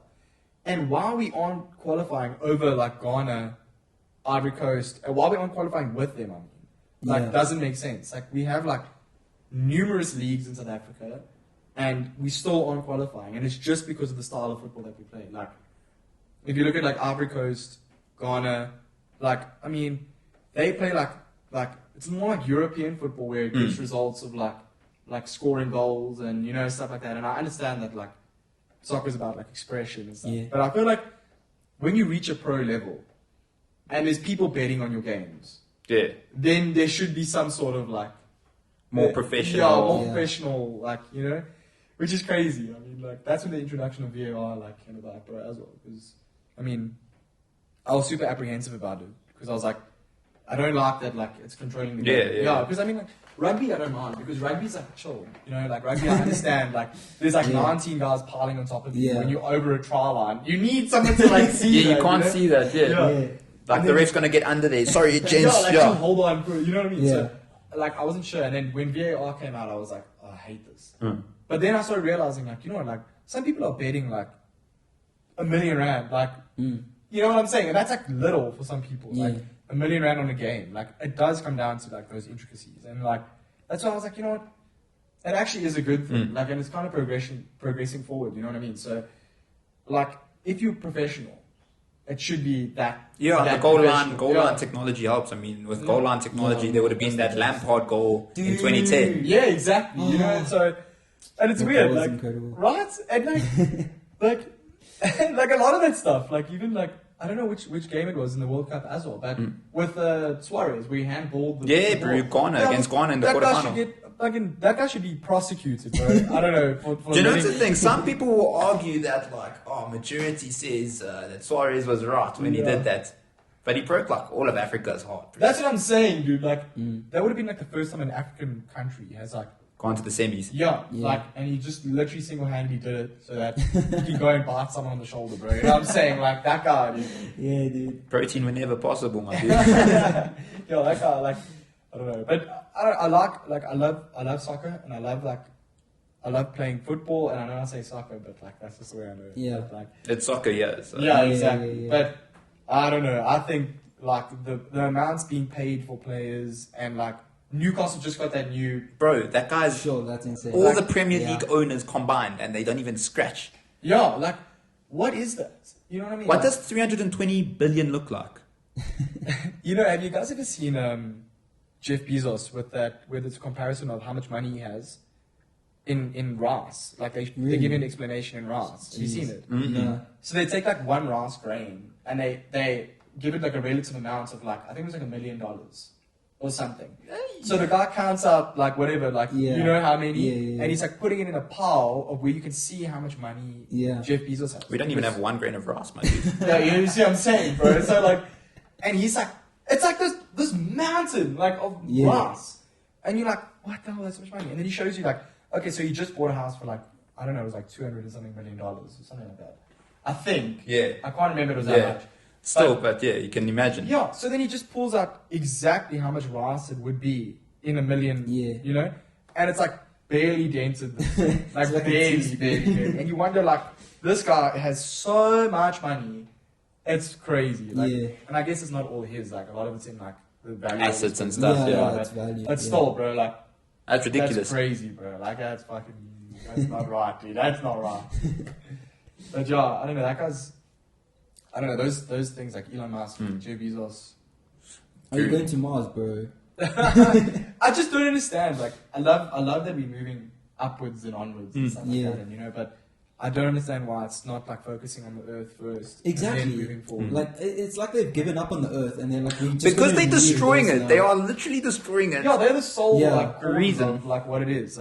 And while we aren't qualifying over like Ghana, Ivory Coast, and while we aren't qualifying with them, doesn't make sense. Like, we have like numerous leagues in South Africa, and we still aren't qualifying, and it's just because of the style of football that we play. Like, if you look at like Ivory Coast, Ghana, like, I mean, they play like it's more like European football where it gets results of like scoring goals and stuff like that. And I understand that like soccer is about like expression and stuff. Yeah. But I feel like when you reach a pro level and there's people betting on your games, then there should be some sort of like more professional, professional, like, which is crazy. I mean, like, that's when the introduction of VAR like came about, bro, as well. Because I mean, I was super apprehensive about it because I was like, I don't like that, like, it's controlling the game. Yeah, because I mean, like, rugby I don't mind, because rugby's like chill. Like, rugby I understand, like, there's like 19 guys piling on top of you when you're over a try line. You need someone to like see that. You can't see that, Like, the ref's gonna get under there. Sorry, gents. Hold on, bro. You know what I mean? Yeah. So, like, I wasn't sure, and then when VAR came out, I was like, oh, I hate this. But then I started realizing, like, you know what, like, some people are betting like R1 million, like, you know what I'm saying? And that's like little for some people. Like, R1 million on a game. Like, it does come down to like those intricacies, and like, that's why I was like, you know what, it actually is a good thing. Like, and it's kind of progressing forward. You know what I mean? So, like, if you're professional, it should be that. Yeah, that the goal line technology helps. I mean, with goal line technology, there would have been that Lampard goal in 2010. Yeah, exactly. You know, so, and it's weird, like, right? And like, like a lot of that stuff, like, even like, I don't know which game it was in the World Cup as well, but with Suarez, we handballed the bro, Ghana against Ghana in the quarterfinal. That guy should be prosecuted, bro. I don't know. For Do you know what's the thing? Some people will argue that, maturity says that Suarez was right when he did that. But he broke, all of Africa's heart. Bro. That's what I'm saying, dude. That would have been, the first time an African country has, gone to the semis. Yeah, and he just literally single-handedly did it so that he can go and bite someone on the shoulder, bro. You know what I'm saying? That guy, dude. Yeah, dude. Protein whenever possible, my dude. Yeah, that guy, I don't know. But I love soccer, and I love playing football, and I know I say soccer, but, that's just the way I know it. Yeah. But, it's soccer, yeah. So. Yeah, exactly. Yeah. But, I don't know. I think, the amounts being paid for players, and, Newcastle just got that new... Bro, that guy's... Sure, that's insane. All the Premier League owners combined, and they don't even scratch. Yeah, what is that? You know what I mean? What does 320 billion look like? Have you guys ever seen Jeff Bezos with this comparison of how much money he has in rice? They give you an explanation in rice. Have you seen it? Mm-hmm. No. So they take one rice grain, and they give it a relative amount of I think it was $1 million. Or something. So the guy counts out whatever, you know how many, and he's putting it in a pile of where you can see how much money Jeff Bezos has. We don't even have 1 grain of rice, my dude. Yeah, you see what I'm saying, bro? So and he's it's this mountain of rice, and you're what the hell? That's so much money. And then he shows you okay, so he just bought a house for I don't know, it was $200 and something million or something like that. I think. Yeah. I can't remember it was that much. Still, but you can imagine. Yeah, so then he just pulls out exactly how much rice it would be in $1 million, you know? And it's barely dented. Barely. And you wonder, this guy has so much money, it's crazy. And I guess it's not all his, a lot of it's in, the value assets and stuff, that's value. But still, bro, that's ridiculous. That's crazy, bro. That's not right, dude. That's not right. But yeah, I don't know, that guy's... I don't know, those things Elon Musk, Jeff Bezos. Are you going to Mars, bro? I just don't understand. I love that we're moving upwards and onwards and stuff like that, but I don't understand why it's not focusing on the Earth first. Exactly. And then moving forward. It's they've given up on the Earth and they're we just because they're destroying it. They are literally destroying it. Yeah, they're the sole reason of what it is,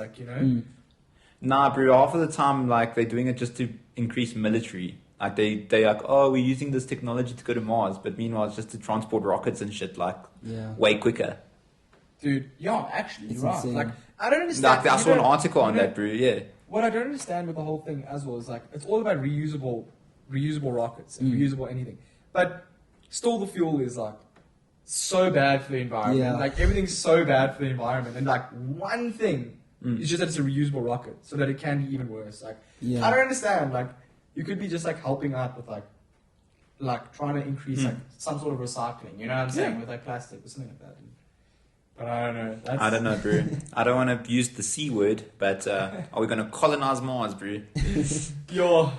Nah, bro. Half of the time, they're doing it just to increase military. They're we're using this technology to go to Mars, but meanwhile it's just to transport rockets and shit way quicker. Dude, actually, it's you're right. insane. I don't understand. I saw an article on that, bro. Yeah. What I don't understand with the whole thing as well is it's all about reusable rockets and reusable anything, but still the fuel is so bad for the environment. Yeah. Everything's so bad for the environment, and one thing is just that it's a reusable rocket, so that it can be even worse. I don't understand. You could be just helping out with trying to increase some sort of recycling. You know what I'm saying, with plastic or something like that. But I don't know. I don't know, bro. I don't want to use the C word, but are we going to colonize Mars, bro? Yo,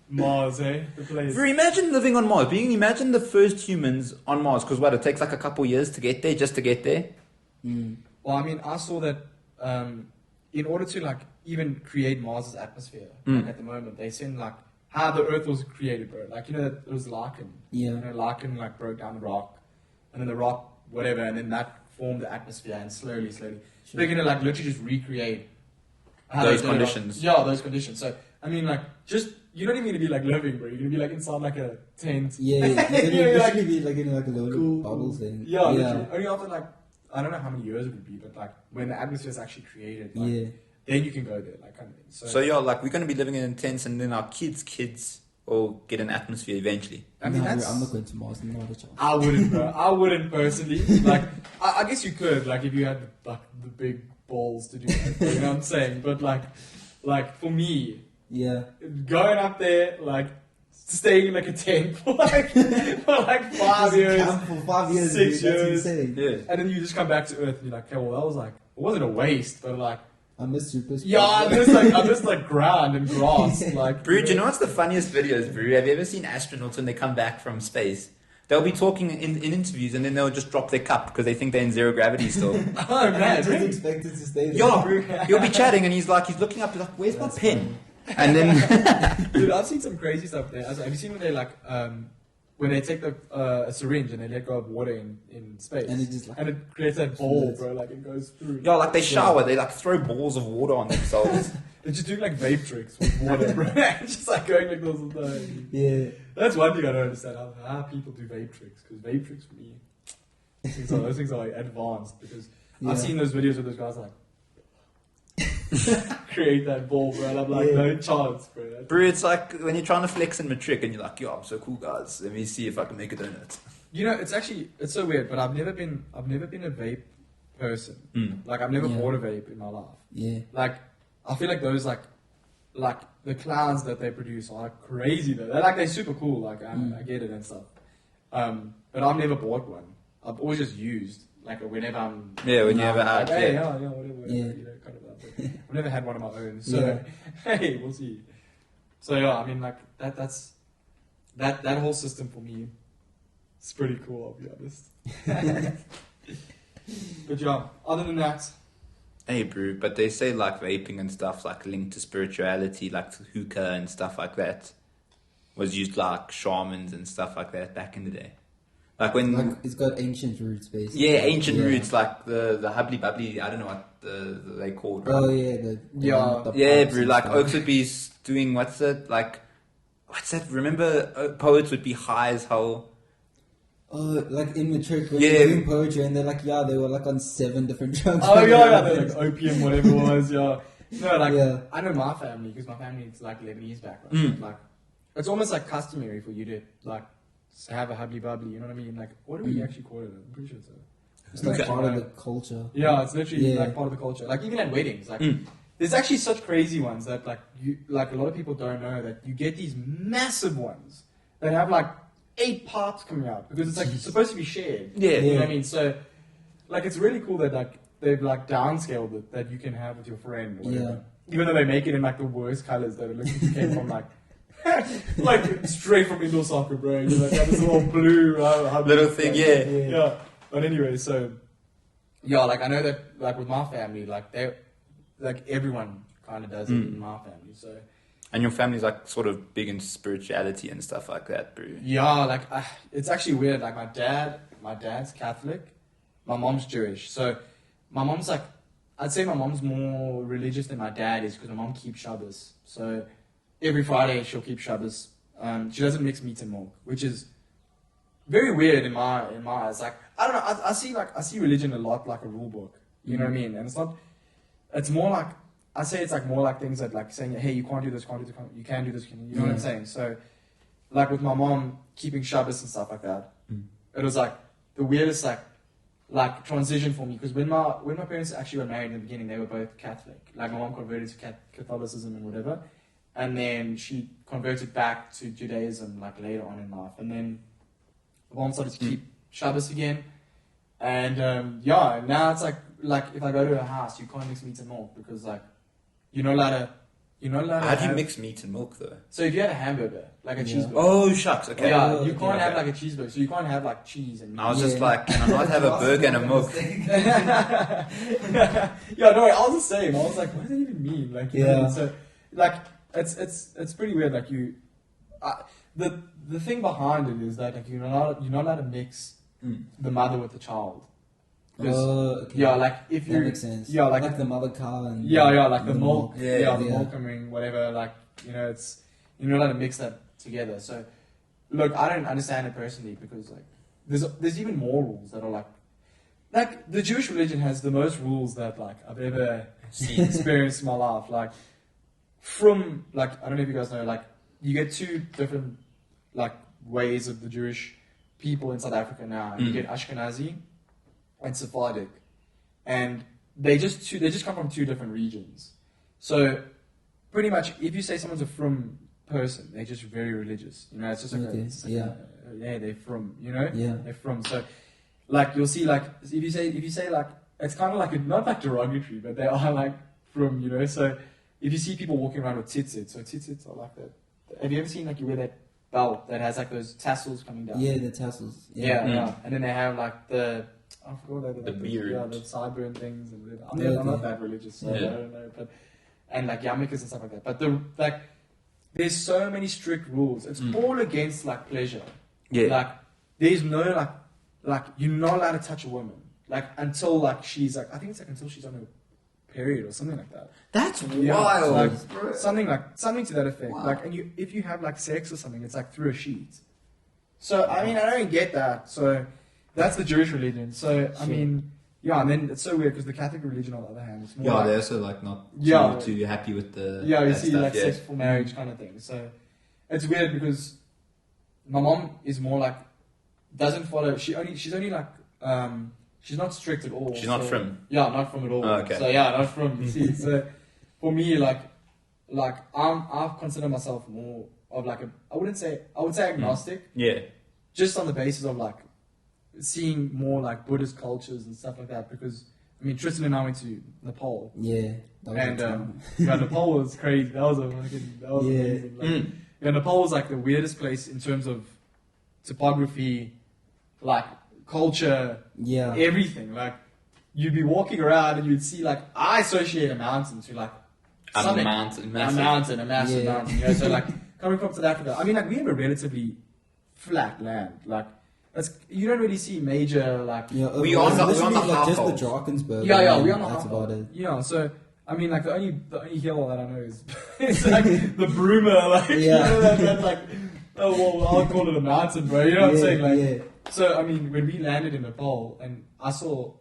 Mars, eh? The place. Bro, imagine living on Mars. Imagine the first humans on Mars, because it takes a couple years to get there, just to get there. Well, I mean, I saw that in order to even create Mars's atmosphere, at the moment, they send how the Earth was created, bro. It was lichen. Yeah. Lichen broke down the rock, and then the rock, whatever, and then that formed the atmosphere, and slowly, Sure. they're gonna literally just recreate those conditions. Yeah, those conditions. So I mean, just you're not even gonna be living, bro. You're gonna be inside a tent. Yeah, you're gonna literally be in a little cool bubble thing. Yeah. Only after I don't know how many years it would be, but when the atmosphere is actually created, then you can go there, kind of thing. So we're gonna be living in tents, and then our kids will get an atmosphere eventually. I mean, I'm not going to Mars. Not a chance. I wouldn't, bro. I wouldn't personally. I guess you could, if you had the big balls to do that. You know what I'm saying? But for me, going up there, staying in a tent for 5 years, for 5 years, 6 dude, years, that's insane. Yeah. and then you just come back to Earth and you're okay, well, that was it wasn't a waste, but I miss super. I miss ground and grass, Bro, do you know what's the funniest videos, bro? Have you ever seen astronauts when they come back from space? They'll be talking in interviews, and then they'll just drop their cup because they think they're in zero gravity still. Oh man, Just expected to stay there. Yeah, bro. He'll be chatting, and he's looking up, he's like, "Where's my pen?" And then Dude, I've seen some crazy stuff there. Have you seen when they like when they take a syringe and they let go of water in space, And it just like, and it creates that ball, bro, like it goes through. yeah, like they shower, they like throw balls of water on themselves. They're just doing like vape tricks with water, bro. Just like going like those all the time. yeah. That's one thing I don't understand how people do vape tricks, because vape tricks for me, those things are like advanced, because I've seen those videos where those guys like create that ball, bro, and I'm like, no chance, bro. Bro, it's like when you're trying to flex in matric and you're like, yo, I'm so cool, guys. Let me see if I can make a donut. You know, it's so weird, but I've never been a vape person. Like I've never bought a vape in my life. Yeah. Like I feel like those like the clowns that they produce are like crazy though. They're super cool. Like I get it and stuff. But I've never bought one. I've always just used like whenever I'm when you ever had. like, hey, whatever, Yeah. you know, kind of. I've never had one of my own, so hey, we'll see. So yeah, I mean like that's that whole system for me. It's pretty cool, I'll be honest. But yeah, other than that. Hey, bro, but they say like vaping and stuff like linked to spirituality, like hookah and stuff like that, was used like shamans and stuff like that back in the day. Like when Like it's got ancient roots, basically. yeah, ancient roots like the hubbly bubbly. I don't know what they called. Right? Oh yeah, the Yeah, pipes bro. and Like stuff. Oaks would be doing what's that? Remember, poets would be high as hell. Oh, like in matric, when Yeah. they're doing poetry, and they're like, they were like on 7 different drugs. Oh yeah, they're like opium, whatever it was. Yeah, no, like Yeah. I know my family, because my family is like Lebanese background. Like it's almost like customary for you to like have a hubbly bubbly. You know what I mean? Like what do we actually call it? I'm pretty sure it's It's like Okay. part of the culture. yeah, it's literally Yeah. like part of the culture. Like even at weddings, like there's actually such crazy ones that like a lot of people don't know that you get these massive ones that have like 8 parts coming out, because it's like supposed to be shared. Yeah. You know what I mean? So like it's really cool that like they've like downscaled it, that you can have with your friend or whatever. Even though they make it in like the worst colors that it looks like it came from like like straight from indoor soccer, bro. You like have this little blue Little thing, yeah. But anyway, so yeah, like I know that like with my family, like they like everyone kind of does it in my family. So And your family's like sort of big into spirituality and stuff like that, bro. yeah, like it's actually weird. Like my dad's Catholic, my mom's Jewish. So my mom's like, I'd say my mom's more religious than my dad is, because my mom keeps Shabbos. So every Friday she'll keep Shabbos. She doesn't mix meat and milk, which is very weird in my eyes. Like I don't know, I see religion a lot like a rule book. You know what I mean? And it's more like, I say it's like more like things that like saying, hey, you can't do this, you can do this, you know what I'm saying? So like with my mom keeping Shabbos and stuff like that, it was like the weirdest like transition for me, because when my parents actually got married in the beginning, they were both Catholic. Like my mom converted to Catholicism and whatever, and then she converted back to Judaism like later on in life, and then my mom started to keep Shabbos again, and now it's like if I go to a house, you can't mix meat and milk, because like you're not allowed to. How do you mix meat and milk though? So if you had a hamburger, like a cheeseburger. Oh shucks, okay. Yeah, you can't Okay. have like a cheeseburger, so you can't have like cheese and meat. I was just like, can I not have a burger and a milk? Yeah, no, I was the same. I was like, what does that even mean? Like, you know, so like it's pretty weird. Like the thing behind it is that like you're not allowed to mix the mother with the child. Okay. Yeah, like if you That makes sense. Yeah, like the mother cow and like the milk. Yeah, the milk coming, whatever. Like it's you're not allowed to mix that together. So look, I don't understand it personally, because like there's even more rules that are like the Jewish religion has the most rules that like I've ever experienced in my life. Like from like I don't know if you guys know, like you get 2 different like ways of the Jewish people in South Africa now. You get Ashkenazi and Sephardic, and they just come from 2 different regions. So pretty much, if you say someone's a frum person, they're just very religious. You know, it's just like, they're frum. You know, they're frum. So like you'll see, like if you say like, it's kind of like not like derogatory, but they are like frum. You know, so if you see people walking around with tzitzit, so tzitzits are like that. Have you ever seen like you wear that belt that has like those tassels coming down? Yeah, the tassels. Yeah. And then they have like I forgot what The beard. Yeah, the sideburn things and whatever. I'm not that religious, so I don't know. But and like yarmulkes and stuff like that. But there's so many strict rules. It's all against like pleasure. Yeah. Like there's no like you're not allowed to touch a woman like until like she's like I think it's like until she's on her period or something like that. That's Yeah, wild. like, something to that effect. Wow. Like, and if you have like sex or something, it's like through a sheet. So I mean, I don't get that. So that's the Jewish religion. So I mean, yeah, and then it's so weird because the Catholic religion, on the other hand, is more like, they're also like not too happy with the you that see stuff, like sex for marriage kind of thing. So it's weird because my mom is more like doesn't follow. She's only like she's not strict at all. She's not from. Yeah, not from at all. Oh, okay. So yeah, not from. You see, so for me, like I consider myself more of like I would say agnostic. Yeah. Just on the basis of like seeing more like Buddhist cultures and stuff like that. Because I mean, Tristyn and I went to Nepal. Yeah. And Nepal was crazy. That was amazing. Like, yeah, Nepal was like the weirdest place in terms of topography, like culture, everything. Like you'd be walking around and you'd see like I associate a mountain to like something, a massive mountain. You know, so like coming from South Africa, I mean like we have a relatively flat land. Like you don't really see major like we on the like just the Drakensberg. Yeah, we on the that's about it. Yeah, so I mean like the only hill that I know is it's like the Broomer, like you know, that like oh well I'll call it a mountain, bro. You know what I'm saying? Like so I mean when we landed in Nepal and I saw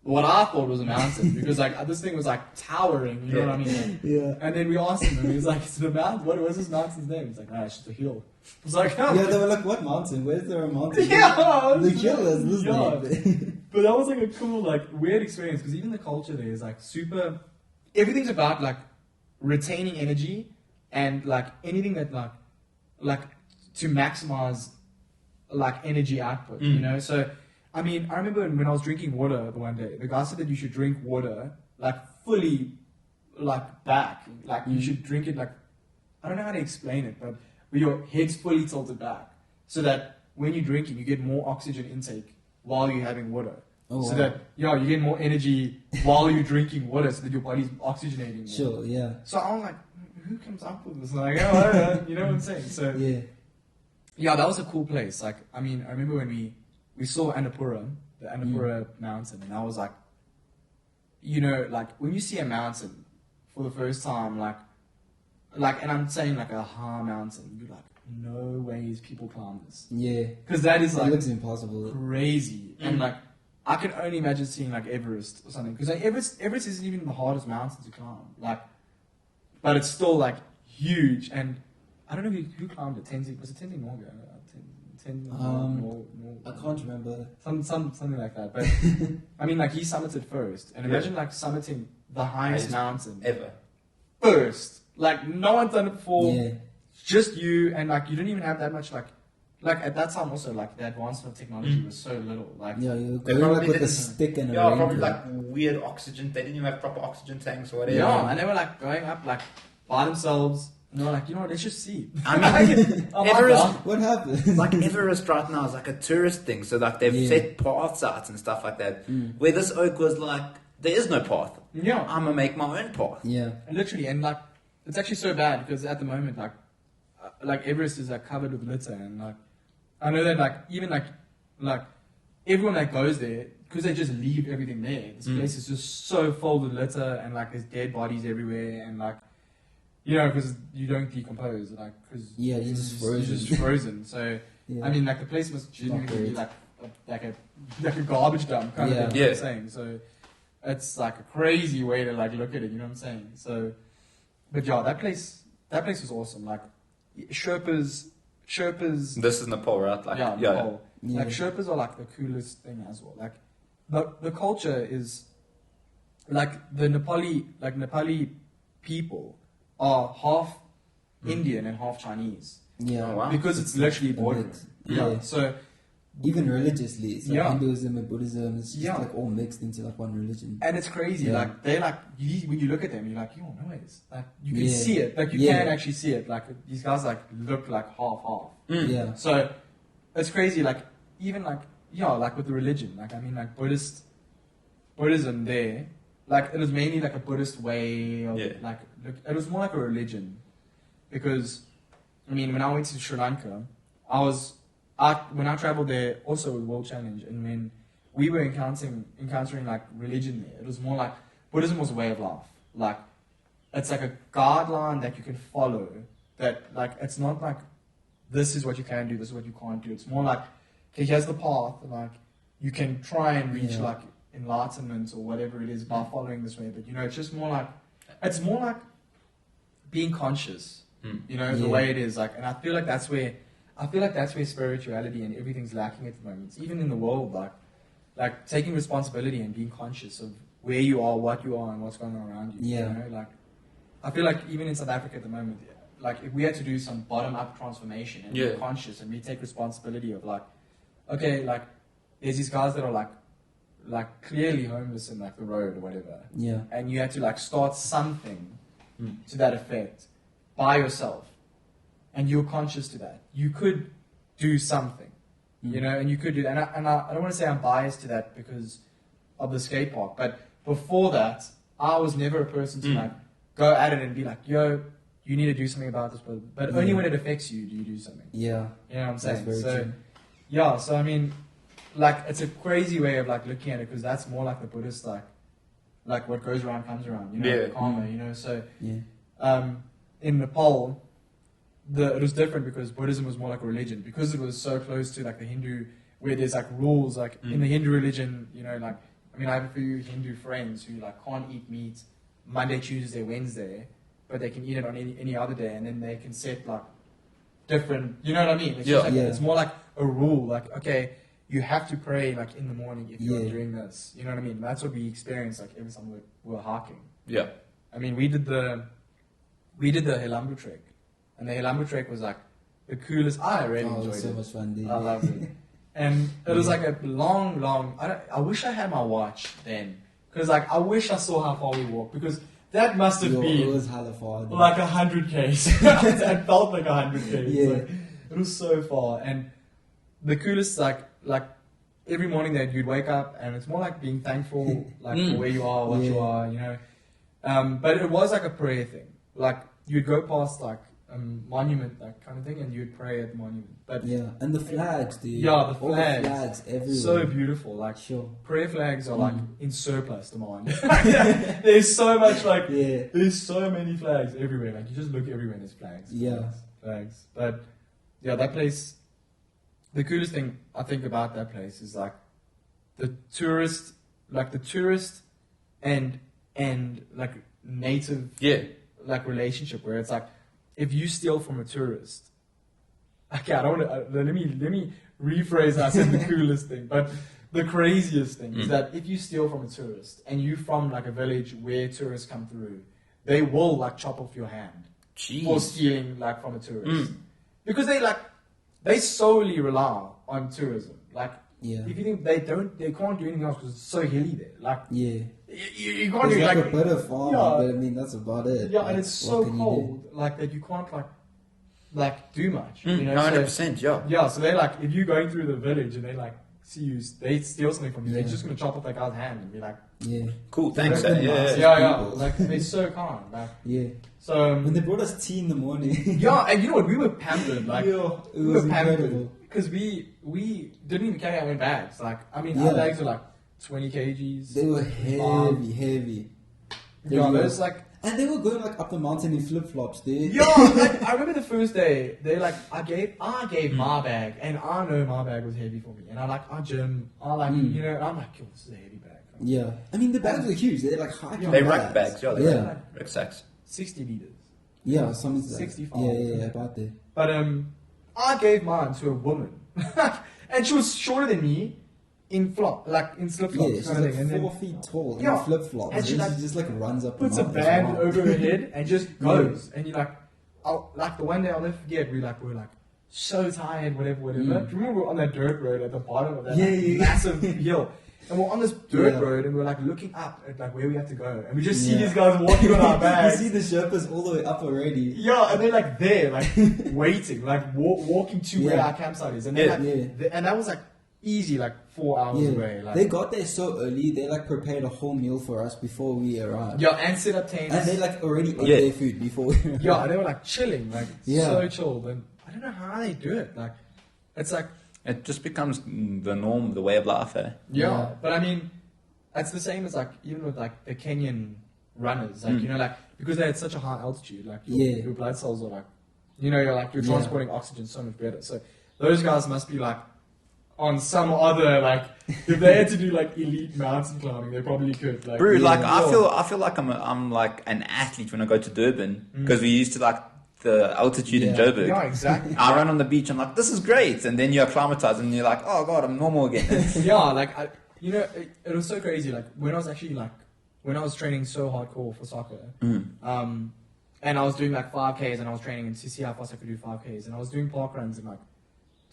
what I thought was a mountain because like this thing was like towering, you know what I mean? Yeah. And then we asked him and he was like, "It's the mountain. What was this mountain's name?" He's like, "No, it's just a hill." I was like, oh. Yeah, they were like, "What mountain? Where's there a mountain?" Yeah, the hill is this name. But that was like a cool, like weird experience because even the culture there is like super. Everything's about like retaining energy and like anything that like to maximize like energy output. You know, so. I mean, I remember when I was drinking water the one day, the guy said that you should drink water like fully, like back, like you should drink it like, I don't know how to explain it, but with your head's fully tilted back, so that when you're drinking, you get more oxygen intake while you're having water. That you get more energy while you're drinking water, so that your body's oxygenating more. Sure, yeah. So I'm like, who comes up with this? Like, oh, you know what I'm saying? So yeah, that was a cool place. Like, I mean, I remember when we saw Annapurna, the Annapurna mountain, and I was like, you know, like when you see a mountain for the first time, like, and I'm saying like a high mountain, you're like, no ways people climb this. Yeah. Because that is like, it looks impossible. Crazy. And like, I can only imagine seeing like Everest or something. Because like, Everest isn't even the hardest mountain to climb. Like, but it's still like huge. And I don't know who climbed it. Tenzing, was it Tenzing Norgay? I can't remember. Something like that. But I mean, like he summited first, and imagine like summiting the highest mountain ever first. Like no one's done it before. Yeah. Just you, and like you didn't even have that much like at that time also like the advancement of technology was so little. Like you're going like with a stick and a probably like weird oxygen. They didn't even have proper oxygen tanks or whatever. Yeah, and they were like going up like by themselves. And they're like, you know what, let's just see. I mean, Everest, what happened? Like Everest right now is like a tourist thing. So like they've set paths out and stuff like that. Where this oak was like, there is no path. Yeah. I'm going to make my own path. Yeah. And literally, and like, it's actually so bad because at the moment, like Everest is like covered with litter. And like, I know that like, even like everyone that goes there, because they just leave everything there. This place is just so full with litter and like there's dead bodies everywhere and like, you know, because you don't decompose, like, because you're just frozen. You're just frozen. So, I mean, like, the place must genuinely be like a garbage dump kind of thing. You know what I'm saying? So, it's like a crazy way to like look at it. You know what I'm saying? So, but yeah, that place was awesome. Like, Sherpas. This is Nepal, right? Like, Nepal. Yeah. Like Sherpas are like the coolest thing as well. Like, the culture is like the Nepali people are half Indian and half Chinese. Yeah. Oh, wow. Because it's literally bordering. Yeah. So even religiously, it's like Hinduism and Buddhism, it's just like all mixed into like one religion. And it's crazy. Like they like when you look at them, you're like, yo, no ways. Like you can see it. Like you can actually see it. Like these guys like look like half. Yeah. So it's crazy. Like even like with the religion. Like I mean like Buddhism there like it was mainly like a Buddhist way of like it was more like a religion, because I mean when I went to Sri Lanka, when I traveled there also with World Challenge, and when we were encountering like religion there, it was more like Buddhism was a way of life. Like it's like a guideline that you can follow. That like it's not like this is what you can do, this is what you can't do. It's more like, okay, here's the path, and like you can try and reach like enlightenment or whatever it is by following this way. But you know, it's just more like being conscious. You know, the way it is. Like, and I feel like that's where spirituality and everything's lacking at the moment. Even in the world, like taking responsibility and being conscious of where you are, what you are, and what's going on around you. Yeah. You know, like I feel like even in South Africa at the moment, like if we had to do some bottom-up transformation and be conscious and we take responsibility of like, okay, like there's these guys that are like clearly homeless in like the road or whatever. Yeah. And you had to like start something to that effect by yourself, and you're conscious to that. You could do something, you know, and you could do that. And I don't want to say I'm biased to that because of the skate park, but before that, I was never a person to like go at it and be like, yo, you need to do something about this, but only when it affects you do you do something. Yeah. You know what I'm saying? That's very true. Yeah, so I mean, like, it's a crazy way of like looking at it, because that's more like the Buddhist, like what goes around comes around, you know, karma, you know. So in Nepal, it was different because Buddhism was more like a religion, because it was so close to like the Hindu, where there's like rules, like in the Hindu religion, you know, like, I mean, I have a few Hindu friends who like can't eat meat Monday, Tuesday, Wednesday, but they can eat it on any other day, and then they can set like different, you know what I mean? It's just like, it's more like a rule, like, okay, you have to pray like in the morning if you're doing this, you know what I mean? That's what we experienced like every time we were hiking. Yeah. I mean, we did the Helambu trek, and the Helambu trek was like the coolest. I really enjoyed it. So much fun, dude. I loved it. And it was like a long, I wish I had my watch then, because like I wish I saw how far we walked, because that must have been, it was hella far, dude. Like 100 k's. It felt like 100 k's. Yeah. Like, it was so far. And the coolest, like every morning that you'd wake up, and it's more like being thankful, like for where you are, what you are, you know. But it was like a prayer thing. Like you'd go past like a monument, that kind of thing, and you'd pray at the monument. But and the flags, dude. Yeah, the flags. All the flags everywhere. So beautiful. Like prayer flags are like in surplus demand. There's so much like there's so many flags everywhere. Like you just look everywhere and there's flags. Flags. But yeah, that place. The coolest thing I think about that place is like the tourist and like native like relationship, where it's like if you steal from a tourist. Okay, I don't want to. Let me rephrase that. I said the coolest thing, but the craziest thing is that if you steal from a tourist and you from like a village where tourists come through, they will like chop off your hand for stealing like from a tourist, because they solely rely on tourism. Like if you think they can't do anything else because it's so hilly there. Like you can't do like a bit of farming, but I mean that's about it. Yeah, and it's so cold, like that you can't like do much. You know, 100%. Yeah, so they're like, if you're going through the village and they like see you, they steal something from you, they're just gonna chop off that guy's hand and be like, cool, thanks. Like they're so calm. Like so when they brought us tea in the morning. And you know what, we were pampered. Like it was incredible. Because we didn't even carry our own bags. Like I mean, our bags were like 20 kgs. They were heavy. Yeah, there's like. And they were going like up the mountain in flip flops, dude. Yeah, like, I remember the first day. They like I gave my bag, and I know my bag was heavy for me. And I like our gym. I like you know. I'm like, yo, this is a heavy bag. Yeah, I mean the bags were huge. They're like high. They rack bags. Like rucksacks. 60 liters. Yeah, something like 65. Yeah, about that. But I gave mine to a woman, and she was shorter than me. In flip flops. Yeah, she's like 4 feet tall in flip flops. And she just like runs up. Puts a band over her head and just goes. And you're like, like the one day I'll never forget. We were like so tired, whatever. Do you remember we were on that dirt road at the bottom of that massive hill? And we're on this dirt road and we're like looking up at like where we have to go. And we just see these guys walking on our bags. You see the Sherpas all the way up already. Yeah, and they're like there, like waiting, like walking to where our campsite is. And then and that was like easy like 4 hours away. Like, they got there so early. They like prepared a whole meal for us before we arrived. Yeah, and set up tents. And they like already ate their food before we arrived. Yeah, they were like chilling, like so chilled. And I don't know how they do it. Like, it's like it just becomes the norm, the way of life. Yeah, but I mean, it's the same as like even with like the Kenyan runners, like you know, like because they're at such a high altitude, like your blood cells are like, you know, you're transporting oxygen so much better. So those guys must be like on some other like if they had to do like elite mountain climbing, they probably could. Like, bro, like I feel like I'm like an athlete when I go to Durban because we used to like the altitude in Joburg. Yeah, exactly. I run on the beach. I'm like, this is great, and then you're acclimatized, and you're like, oh god, I'm normal again. Yeah, like you know, it was so crazy. Like when I was training so hardcore for soccer, and I was doing like 5Ks, and I was training to see how fast I could do 5Ks, and I was doing park runs in like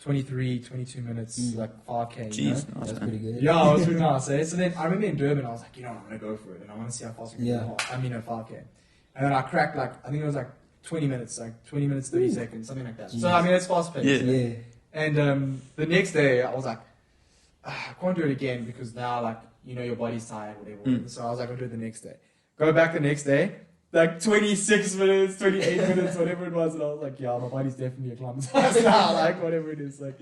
23, 22 minutes, like 5K. Jeez, you know? That's pretty good. Yeah, it was pretty nice. Eh? So then I remember in Durban, I was like, you know what, I'm gonna go for it, and I want to see how fast I can do a 5K. And then I cracked like I think it was like 20 minutes, 30 seconds, something like that. Jeez. So I mean, it's fast paced. Yeah. And the next day, I was like, I can't do it again because now, like, you know, your body's tired, whatever. So I was like, I'll do it the next day. Go back the next day, like 26 minutes, 28 minutes, whatever it was. And I was like, yeah, my body's definitely acclimatized now, like, whatever it is. Like,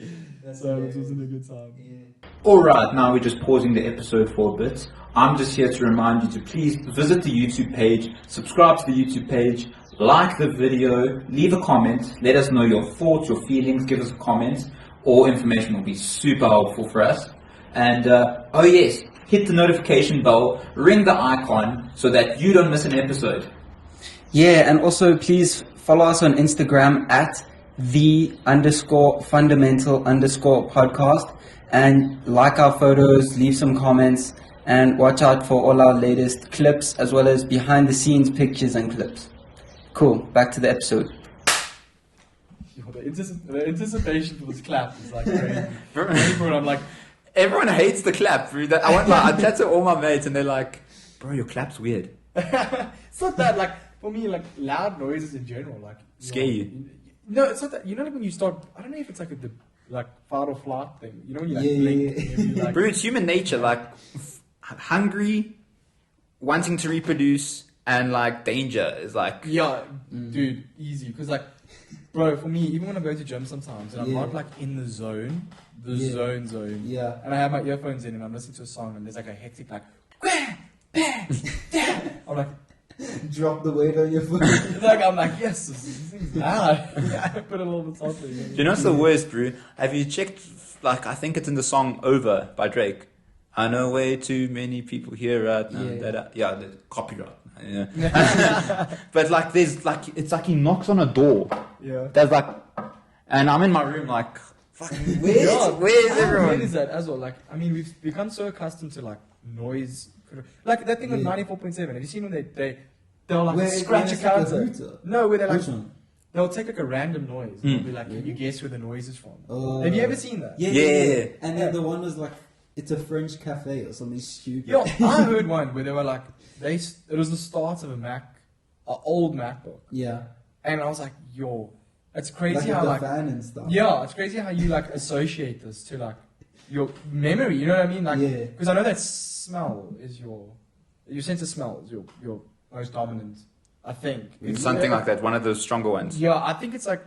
so it wasn't a good time. Yeah. Alright, now we're just pausing the episode for a bit. I'm just here to remind you to please visit the YouTube page, subscribe to the YouTube page, like the video, leave a comment, let us know your thoughts, your feelings, give us a comment. All information will be super helpful for us. And oh yes, hit the notification bell, ring the icon so that you don't miss an episode. Yeah, and also please follow us on Instagram at _fundamental_podcast and like our photos, leave some comments, and watch out for all our latest clips as well as behind the scenes pictures and clips. Cool, back to the episode. The anticipation for this clap is like crazy. I'm like, everyone hates the clap. Bro. I chat to all my mates and they're like, bro, your clap's weird. It's not that, like, for me, like, loud noises in general, like... Scare you? No, it's not that. You know, like, when you start... I don't know if it's, like, the fight or flight thing. You know, when you, like, blink... And you, like, bro, it's human nature, like, hungry, wanting to reproduce, and, like, danger is, like... Yeah, dude, easy. Because, like, bro, for me, even when I go to gym sometimes, and I'm not, like, in the zone... zone. Yeah. And I have my earphones in, and I'm listening to a song, and there's, like, a hectic, like... I'm like... Drop the weight on your foot. Like, I'm like, yes, this thing's loud. I put a little bit softer. Do you know what's the worst, bro? Have you checked, like, I think it's in the song Over by Drake. I know way too many people here right now. The copyright. Yeah. But, like, there's, like, it's like he knocks on a door. Yeah. There's, like, and I'm in my room, like, fucking, where's everyone? Where is that as well? Like, I mean, we've become so accustomed to, like, noise. Like, that thing on 94.7. Have you seen when they'll like scratch a counter? No, where they're like, they'll take like a random noise and they'll be like, can you guess where the noise is from? Have you ever seen that? Yeah. And then the one was like, it's a French cafe or something stupid. Yo, I heard one where they were like, it was the start of an old MacBook. Yeah. And I was like, yo, it's crazy like how the like, fan and stuff. Yeah, it's crazy how you like associate this to like your memory, you know what I mean? Like, because I know that smell is your sense of smell is your most dominant, I think. It's something like that, one of the stronger ones. Yeah, I think it's like,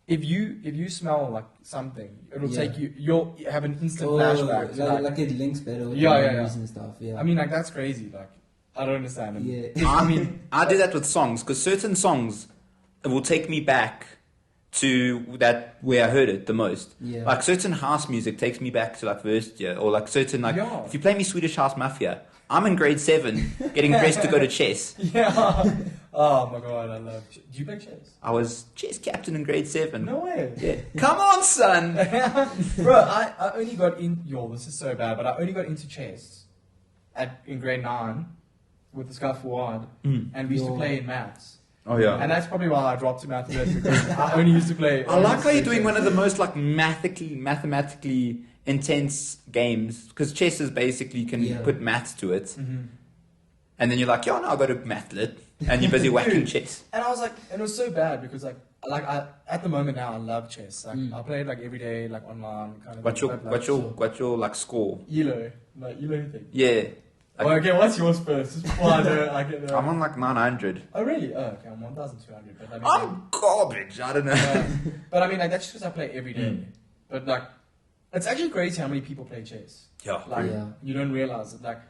if you smell like something, it'll take you'll have an instant flashback. Like it links better with memories and stuff, I mean, like, that's crazy, like, I don't understand it. Yeah. I mean, I do that with songs, because certain songs will take me back to that where I heard it the most. Yeah. Like certain house music takes me back to like first year, or like certain like if you play me Swedish House Mafia, I'm in grade 7 getting dressed to go to chess. Yeah. Oh my god, I love chess. Do you play chess? I was chess captain in grade 7. No way. Yeah. Come on, son. Bro, I only got in. This is so bad, but I only got into chess in grade 9 with this guy Fuad, and we used to play in maths. Oh yeah. And that's probably why I dropped to mathematics, because I only used to play. I like how you're doing one of the most like mathematically intense games, because chess is basically can put maths to it, and then you're like, I'll go to math lit. And you're busy whacking chess. And I was like, and it was so bad because at the moment now I love chess. Like I play it like every day, like online kind of. What's your like score? Elo thing. Yeah. Like, okay, what's yours first? Just before I get there. I'm on like 900. Oh really? Oh okay, I'm 1,200. But I mean, I'm garbage. I don't know. but I mean, like that's just because I play every day. But like, it's actually crazy how many people play chess. Yeah. Like you don't realize it. Like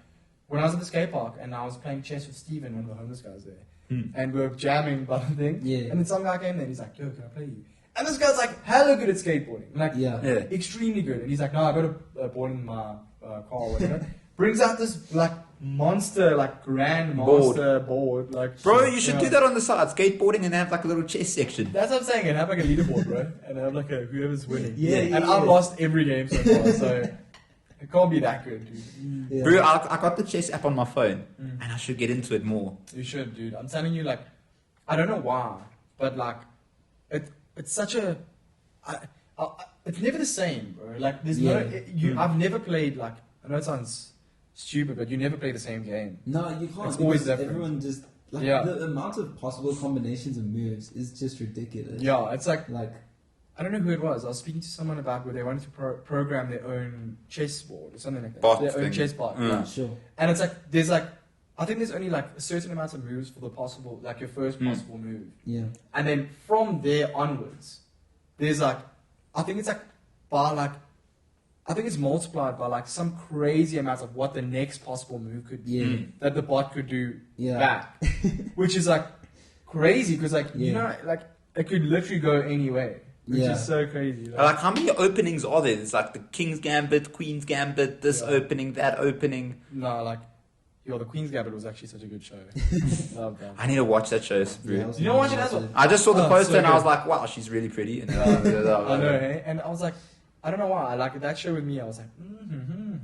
when I was at the skate park and I was playing chess with Steven, one of the homeless guys there, and we were jamming by the thing. Yeah. And then some guy came there and he's like, "Yo, can I play you?" And this guy's like hella good at skateboarding, like extremely good. And he's like, "No, I got a board in my car or whatever." Brings out this like monster, like grandmaster board. Like, bro, you should do that on the side, skateboarding, and have like a little chess section. That's what I'm saying, and have like a leaderboard, bro, and have like whoever's winning. And I've lost every game so far, so it can't be that good, dude. Yeah. Bro, I got the chess app on my phone, and I should get into it more. You should, dude. I'm telling you, like, I don't know why, but like, it's such a, it's never the same, bro. Like, there's I've never played like, I know it sounds stupid, but you never play the same game. No, you can't. It's always different. Everyone just the amount of possible combinations of moves is just ridiculous. Yeah, it's like I don't know who it was. I was speaking to someone about where they wanted to program their own chess board or something like that. Their own chess bot. Yeah, sure. And it's like there's like I think there's only like a certain amount of moves for the possible, like your first possible move. Yeah. And then from there onwards, there's like I think it's like by like. I think it's multiplied by like some crazy amount of what the next possible move could be that the bot could do back, which is like crazy because like you know like it could literally go any way, which is so crazy. Like how many openings are there? There's like the King's Gambit, Queen's Gambit, this opening, that opening. No, like the Queen's Gambit was actually such a good show. Love that. I need to watch that show. You don't watch it as well? I just saw the poster and I was like, wow, she's really pretty. And I know, hey? And I was like. I don't know why. I like that show with me. I was like, I'm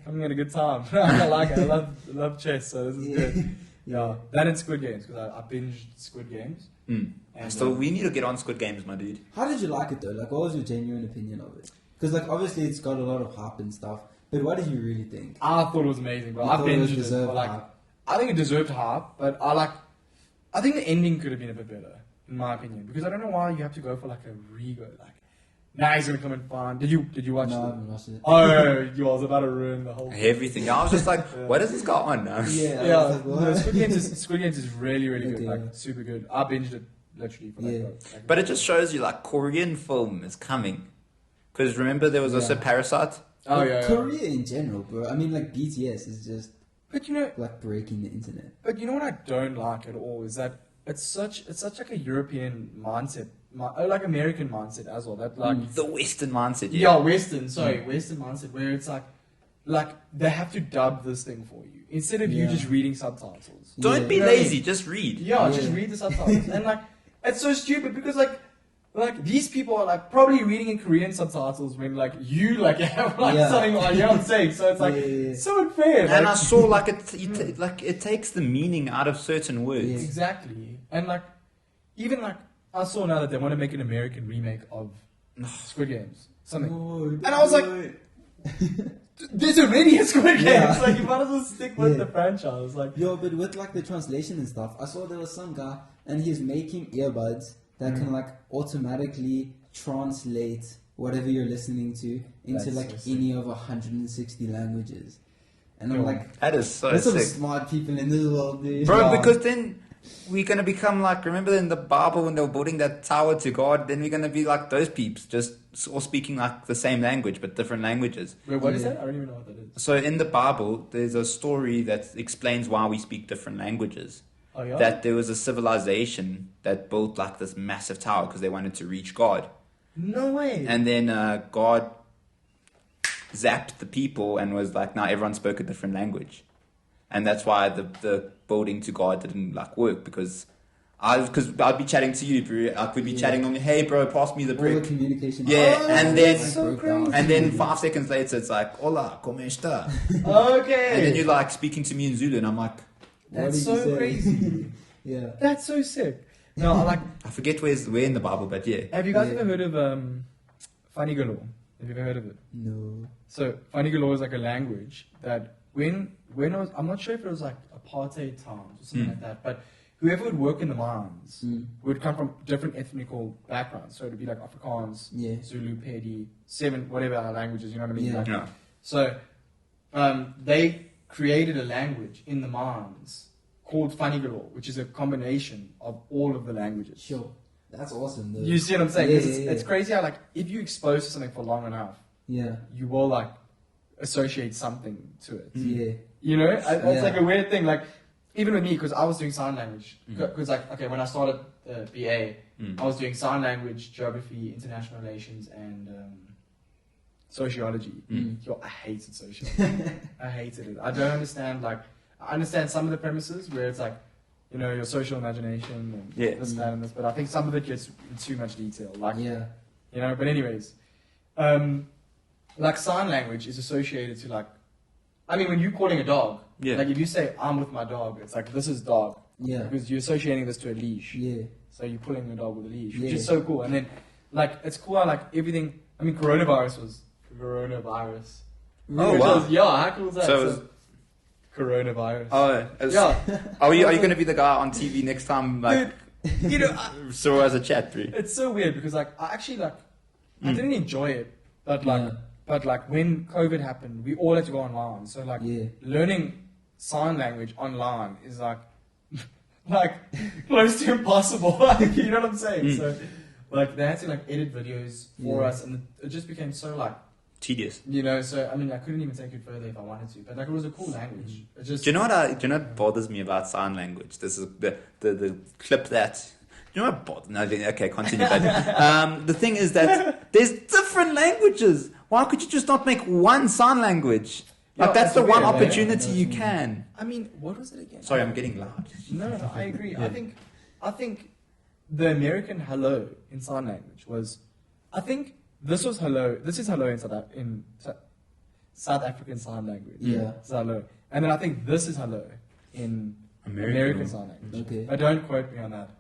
having a good time. I like it. I love chess, so this is good. Yeah, that and Squid Games because I binged Squid Games. And so we need to get on Squid Games, my dude. How did you like it though? Like, what was your genuine opinion of it? Because like obviously it's got a lot of hype and stuff, but what did you really think? I thought it was amazing, bro. I binged it. But, like, I think it deserved hype, but I think the ending could have been a bit better, in my opinion, because I don't know why you have to go for like a re-go, like. Now he's gonna come and find. Did you watch it? No, I haven't watched it. Oh, you was about to ruin the whole everything. I was just like, what does this go on now? No, Squid Games is really good, like super good. I binged it literally for that. But it just shows you like Korean film is coming. Because remember there was also Parasite. Oh yeah. Korea in general, bro. I mean, like BTS is just. But you know, like breaking the internet. But you know what I don't like at all is that it's such like a European mindset. Like American mindset as well. That like the Western mindset. Western mindset where it's like they have to dub this thing for you instead of you just reading subtitles. Don't be lazy, just read. Just read the subtitles. And like it's so stupid because like these people are like probably reading in Korean subtitles when like you like have like something on your own saying. So it's like so unfair. And I saw like it takes the meaning out of certain words. Yeah. Exactly. And like even like I saw now that they want to make an American remake of Squid Games. Something. And I was like, there's already a Squid Games. Like, you might as well stick with the franchise. Like, but with like the translation and stuff, I saw there was some guy and he's making earbuds that can like automatically translate whatever you're listening to into like any of 160 languages. And I'm like, that is so there's sick. some smart people in this world, dude. Bro, because then we're going to become like, remember in the Bible when they were building that tower to God, then we're going to be like those peeps, just all speaking like the same language, but different languages. Wait, what is that? I don't even know what that is. So in the Bible, there's a story that explains why we speak different languages. Oh, yeah? That there was a civilization that built like this massive tower because they wanted to reach God. No way. And then God zapped the people and was like, now everyone spoke a different language. And that's why the building to God didn't like work because I'd be chatting to you, bro. We'd be chatting on me, hey bro, pass me the brick. All the communication. And then so crazy. And then 5 seconds later it's like, hola, como está? Okay. And then you're like speaking to me in Zulu and I'm like, that's so crazy. That's so sick. No, I forget where in the Bible, but Have you guys ever heard of Funny Galore? Have you ever heard of it? No. So Funny Galore is like a language that when it was, I'm not sure if it was like apartheid times or something like that, but whoever would work in the mines would come from different ethnical backgrounds. So it'd be like Afrikaans, Zulu, Pedi, 7, whatever our languages, you know what I mean? Yeah. Like, so they created a language in the mines called Fanigalo, which is a combination of all of the languages. Sure. That's awesome, though. You see what I'm saying? Yeah, It's crazy how, like, if you expose to something for long enough, you will, like, associate something to it. Yeah. You know? It's like a weird thing. Like, even with me, because I was doing sign language. Because, like, okay, when I started BA, I was doing sign language, geography, international relations, and sociology. Yo, I hated sociology. I hated it. I don't understand, like, I understand some of the premises where it's like, you know, your social imagination and this, that, and this, but I think some of it gets in too much detail. Like, you know, but anyways, like sign language is associated to like, I mean, when you're calling a dog, like if you say, I'm with my dog, it's like, this is dog. Because you're associating this to a leash. So you're pulling the dog with a leash, which is so cool. And then, like, it's cool how, like, everything, I mean, coronavirus was coronavirus. Oh, wow. How cool is that? So coronavirus. Are you going to be the guy on TV next time, like, dude, you know, so as a chat through? It's so weird because, like, I actually, like, I didn't enjoy it, but like when COVID happened, we all had to go online. So like learning sign language online is like close to impossible. Like, you know what I'm saying? So like they had to like edit videos for us, and it just became so like tedious. You know, so I mean, I couldn't even take it further if I wanted to. But like, it was a cool language. It just. Do you know what bothers me about sign language? This is the clip that. You know what bothers? No, okay, continue. But the thing is that there's different languages. Why could you just not make one sign language? Like that's the one opportunity you can. I mean, what was it again? Sorry, I'm getting loud. No, I agree. I think the American hello in sign language was. I think this was hello. This is hello in South African sign language. Yeah. It's hello. And then I think this is hello in American sign language. Okay. But don't quote me on that.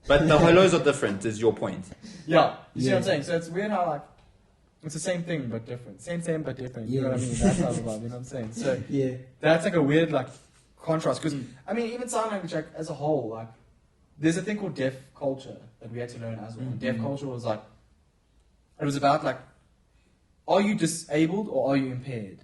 But the hellos are different, is your point. Yeah. You see what I'm saying? So it's weird how like it's the same thing but different. Same but different. You know what I mean? That's how it's about, you know what I'm saying? So that's like a weird like contrast. Because I mean even sign language like as a whole, like there's a thing called deaf culture that we had to learn as well. Deaf culture was like it was about like, are you disabled or are you impaired?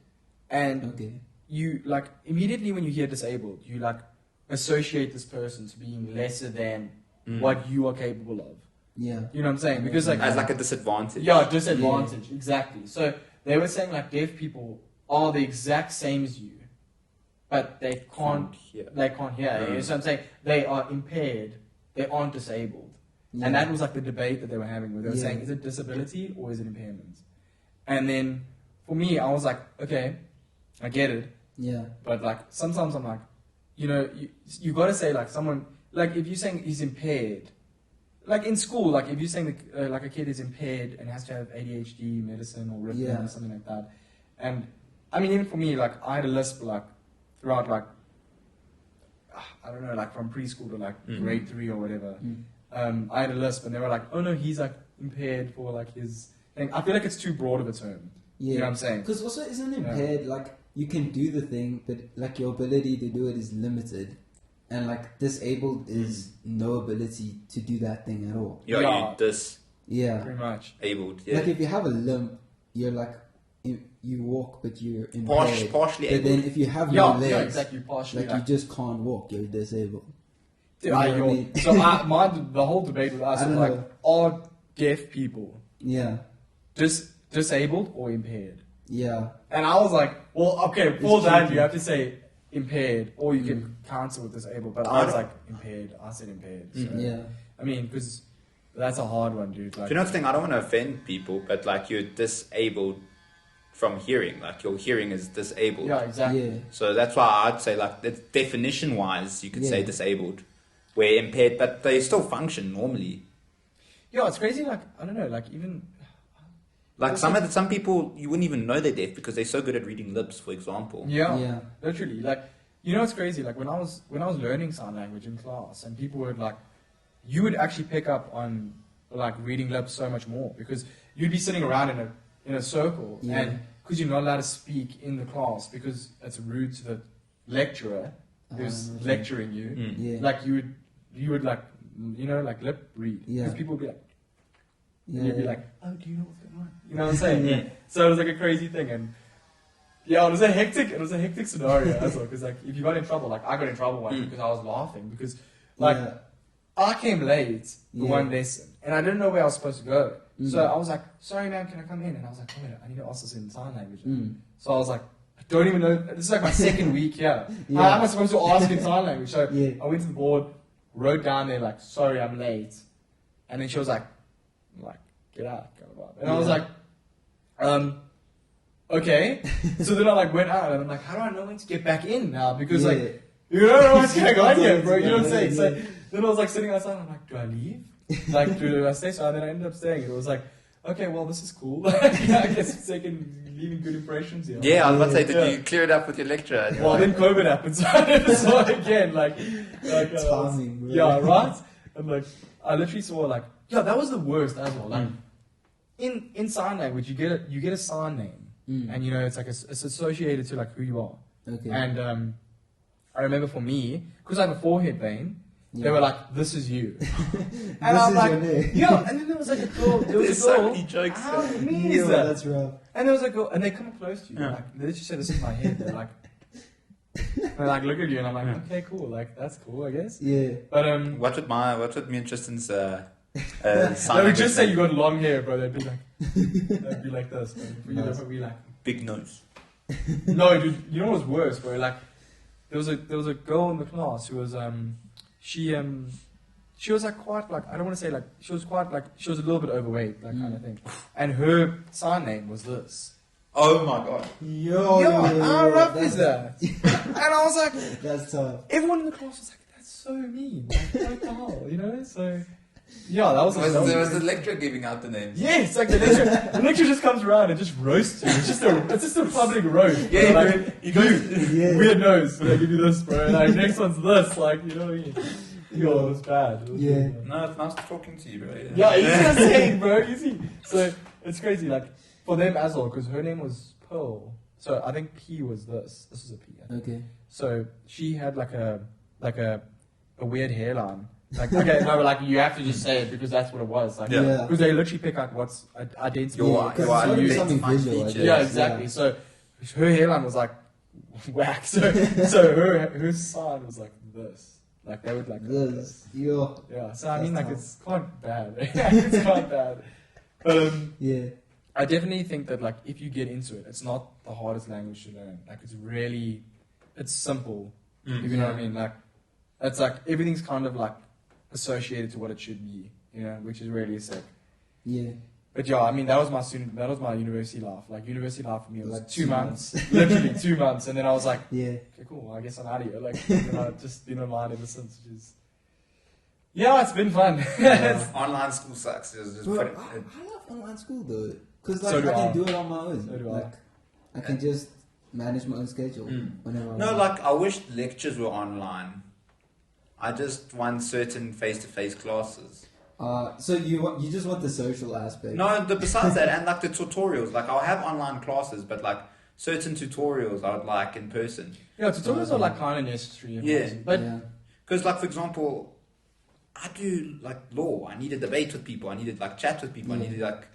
And you like immediately when you hear disabled, you like associate this person to being lesser than what you are capable of. Yeah. You know what I'm saying? Because like as like a disadvantage. Yeah, disadvantage, exactly. So they were saying like deaf people are the exact same as you, but they can't hear. They can't hear. You know what I'm saying? They are impaired, they aren't disabled. And that was like the debate that they were having where they were saying, is it disability or is it impairment? And then for me, I was like, okay, I get it. Yeah. But like sometimes I'm like, you know, you got to say like someone, like if you're saying he's impaired, like in school, like if you're saying like a kid is impaired and has to have ADHD medicine or Ritalin or something like that. And I mean, even for me, like I had a lisp like throughout like, I don't know, like from preschool to like grade 3 or whatever. I had a lisp and they were like, oh no, he's like impaired for like his thing. I feel like it's too broad of a term. Yeah. You know what I'm saying? Because also isn't impaired like you can do the thing, but like your ability to do it is limited. And like disabled is no ability to do that thing at all. Yeah. Pretty much. Abled. Yeah. Like if you have a limp, you're like you walk, but you're impaired. Partially but able. Then if you have no legs, exactly, partially. Like you just can't walk. You're disabled. Dude, so the whole debate with us was like, are deaf people disabled or impaired? Yeah. And I was like, well, okay, for that you have to say impaired, or you can cancel with disabled. But I was like impaired. I said impaired. So, I mean, because that's a hard one, dude. Like, do you know the thing? I don't want to offend people, but like you're disabled from hearing. Like your hearing is disabled. Yeah, exactly. Yeah. So that's why I'd say like definition-wise, you could say disabled. Where impaired, but they still function normally. Yeah, it's crazy. Like I don't know, like even like some people you wouldn't even know they're deaf because they're so good at reading lips, for example. Yeah, literally. Like you know, it's crazy. Like when I was learning sign language in class, and people would like, you would actually pick up on like reading lips so much more because you'd be sitting around in a circle, and because you're not allowed to speak in the class because it's rude to the lecturer who's lecturing you. Like you would you would like, like lip read. Yeah. Because people would be like, Yeah. and you'd be like, oh, do you know what's going on? You know what I'm saying? Yeah. So it was like a crazy thing, and yeah, it was a hectic scenario as well. Because like, if you got in trouble, like I got in trouble once because I was laughing because like I came late for one lesson and I didn't know where I was supposed to go. So I was like, sorry ma'am, can I come in? And I was like, oh, I need to ask this in sign language. So I was like, I don't even know. This is like my second week here. How am I supposed to ask in sign language? So I went to the board, wrote down there like, sorry, I'm late. And then she was like, get out. And I was like, okay. So then I like went out and I'm like, how do I know when to get back in now? Because like, you don't know what's going on here, bro. You know what I'm saying? So then I was like sitting outside and I'm like, do I leave? Like, do I stay? So then I ended up staying. It was like, okay, well, this is cool. I guess leaving good impressions here. Yeah, I was about to say, did you clear it up with your lecturer? Well, then COVID happened, so I had to start again. Timing, bro. Yeah, right? And like, I literally saw like, that was the worst as well. Like, in sign language, you get a sign name, and it's like it's associated to like who you are. Okay. And I remember for me, because I have a forehead vein, they were like, "This is you," and I'm like, "Yeah." And then there was like a girl. There's so many jokes. How mean is that? That's rough. And there was a girl, and they come close to you. Like, they literally say this in my head. They're like, look at you, and I'm like, okay, cool. Like, that's cool, I guess. Yeah. But What would me and Tristan's they would just say you got long hair, bro. They'd be like this. For you, they'd be like big nose. No, dude. You know what's worse, bro? Like, there was a girl in the class who was she was like quite like, I don't want to say like, she was quite like, she was a little bit overweight, like kind of thing. And her sign name was this. Oh my god. Yo, how rough is that? And I was like, that's tough. Everyone in the class was like, that's so mean. Like, what the hell, So, yeah, that was. There was the lecturer giving out the names. Yeah, it's like the lecturer just comes around and just roasts you. It's just a public roast. Yeah, like, you weird nose. I give you this, bro. And like, next one's this. Like, you know what I mean? Yo, it was bad. No, it's nice talking to you, bro. Yeah, you see what I'm saying, bro. You see. So it's crazy. Like for them as well, because her name was Pearl. So I think P was this. This was a P. Okay. So she had like a weird hairline. Like, okay, no, but like you have to just say it because that's what it was. Like, because they literally pick out what's identical. Yeah, exactly. Yeah. So her hairline was like whack. So her sign was like this. Like they would like this. Yeah. So I mean, like it's quite bad. It's quite bad. But I definitely think that like if you get into it, it's not the hardest language to learn. Like it's simple. If you know what I mean. Like it's like everything's kind of like associated to what it should be, which is really sick. Yeah. But yeah, I mean that was my university life. Like university life for me was like 2 months. Literally 2 months, and then I was like, okay, cool, I guess I'm out of here. Like I've just been online ever since, which is it's been fun. Online school sucks. I love online school though, because like I can do it on my own. So do like I can just manage my own schedule whenever I want. Like I wish lectures were online. I just want certain face-to-face classes. So you just want the social aspect? No, besides that, and like the tutorials. Like I'll have online classes, but like certain tutorials I would like in person. Yeah, tutorials are like kind of necessary. But because like for example, I do like law. I need to debate with people. I needed like chat with people. I needed like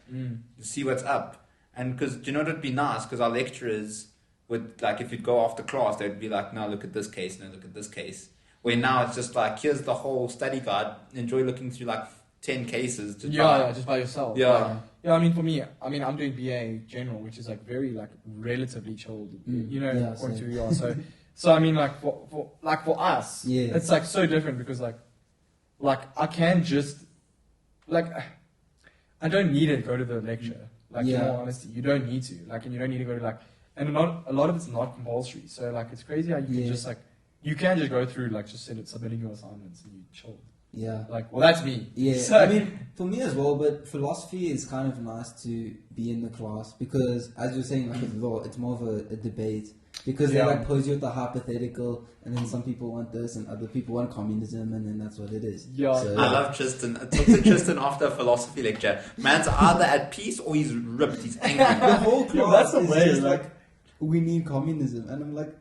see what's up. And because do you know what would be nice? Because our lecturers would like if you'd go after class, they'd be like, "No, look at this case. No, look at this case." Where now it's just like, here's the whole study guide. Enjoy looking through like 10 cases. Just by yourself. Yeah. Yeah, I mean, for me, I'm doing BA General, which is like very like relatively chilled, according to who you are. So I mean, like for us, it's like so different because like I can just like I don't need to go to the lecture. Like in all honesty, you don't need to. Like, and you don't need to go to like, and a lot of it's not compulsory. So like, it's crazy how you can just like. You can just go through, like, just submitting your assignments and you chill. Yeah. Like, well, that's me. Yeah. So, I mean, for me as well, but philosophy is kind of nice to be in the class because, as you're saying, like with law, it's more of a debate because they like pose you with the hypothetical and then some people want this and other people want communism and then that's what it is. Yeah. So, I love Tristyn. I talked to Tristyn after a philosophy lecture. Man's either at peace or he's ripped. He's angry. The whole class is just like, we need communism. And I'm like,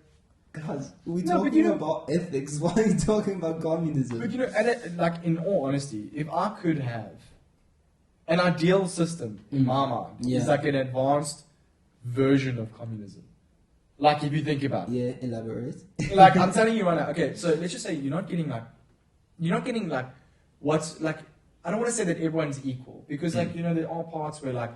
Guys, we're No, but talking you know- about ethics. Why are you talking about communism? But you know, like in all honesty, if I could have an ideal system in my mind, Yeah. it's like an advanced version of communism. Like if you think about it. Yeah, elaborate. Like I'm telling you right now, okay, so let's just say you're not getting like what's like, I don't want to say that everyone's equal because like, you know, there are parts where like,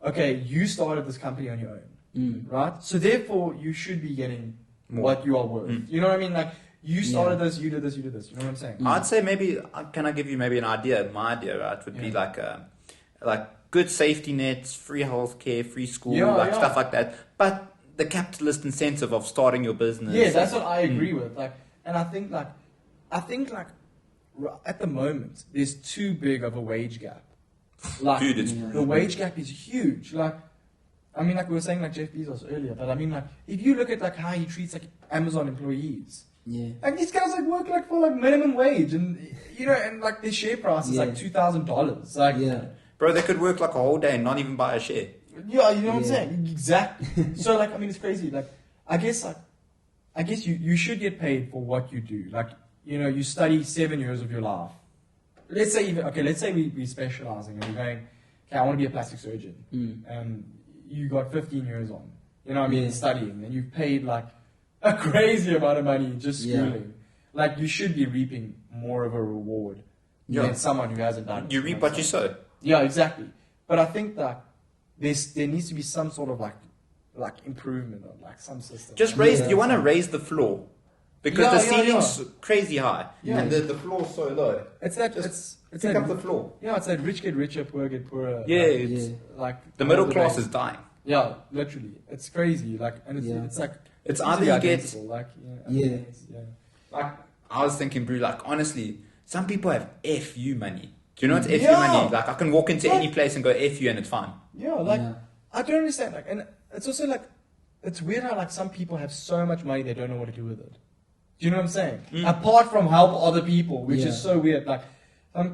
okay, you started this company on your own, right? So therefore you should be getting what you are worth. You know what I mean? Like you started this, you did this, you did this. You know what I'm saying? I'd say maybe, can I give you maybe an idea? My idea, right, would be like good safety nets, free healthcare, free school, stuff like that. But the capitalist incentive of starting your business. Yeah, that's what I agree with. Like, and I think like at the moment there's too big of a wage gap. Like, Dude, it's the wage gap is huge. Like, I mean, like we were saying, like Jeff Bezos earlier, but I mean, like if you look at like how he treats like Amazon employees, Yeah. like these guys like work like for like minimum wage, and you know, and like their share price is like $2,000. Like, Yeah. Bro, they could work like a whole day and not even buy a share. yeah, you know what I'm Yeah. saying? Exactly. So like, I mean, it's crazy. Like, I guess you should get paid for what you do. Like, you know, you study 7 years of your life. Let's say we're specializing and we're going, okay, I want to be a plastic surgeon. And you got 15 years on, you know what I mean, Yeah. studying, and you've paid like a crazy amount of money just schooling. Like, you should be reaping more of a reward than someone who hasn't done it. You reap what you sow. Yeah, exactly. But I think that there needs to be some sort of like improvement or like some system. Just you want to raise the floor. Because Yeah, the yeah, ceiling's crazy high. Yeah. And the floor's so low. It's that Just it's pick that, up the floor. yeah, it's that rich get richer, poor get poorer. Yeah, like, it's, like the middle all class way. is dying. Yeah, literally, it's crazy. Like, and it's like It's easily either you get- identifiable, like Yeah. Like, I was thinking, bro, like, honestly, some people have FU money. Do you know what's FU Yeah. money? Like, I can walk into any place and go FU and it's fine. Yeah, like Yeah. I don't understand. Like, and it's also like it's weird how like some people have so much money they don't know what to do with it. Do you know what I'm saying? Apart from help other people, which Yeah. is so weird. Like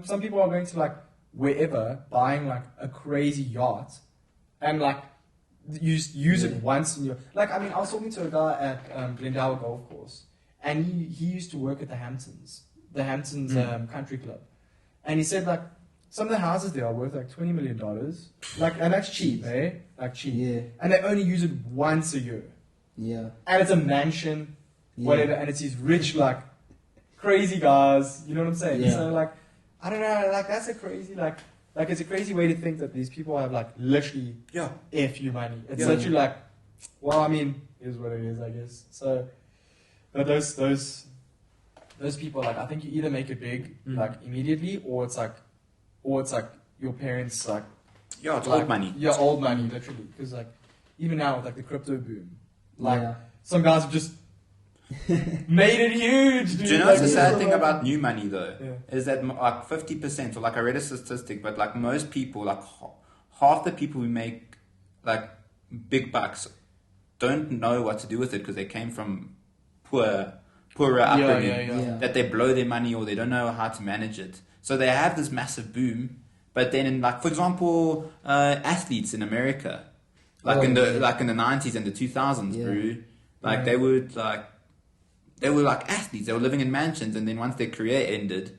some people are going to like wherever buying like a crazy yacht and like use it once in your like. I mean, I was talking to a guy at Glendower Golf Course, and he used to work at the Hamptons Country Club, and he said like some of the houses there are worth like $20 million, like, and that's cheap, eh? Like cheap, Yeah. and they only use it once a year, Yeah. and it's a mansion, Yeah. whatever, and it's these rich like crazy guys. You know what I'm saying? Yeah. So like, I don't know, like that's a crazy like it's a crazy way to think that these people have like literally FU money. It's Yeah. literally like, well, I mean, it is what it is, I guess. So, but those people, like, I think you either make it big like immediately, or it's like your parents like Yeah, it's like, old money. Yeah, old money, literally. Because like even now with like the crypto boom, like Yeah. some guys have just made it huge. Dude. Do you know Like, what's the sad yeah. thing about new money though? Yeah. Is that like 50%, or like I read a statistic, but like most people, like half the people who make like big bucks don't know what to do with it because they came from poorer upbringing. Yeah. That they blow their money or they don't know how to manage it. So they have this massive boom, but then in like, for example, athletes in America, like in the 90s and the 2000s, bro, like they would they were like athletes. They were living in mansions, and then once their career ended,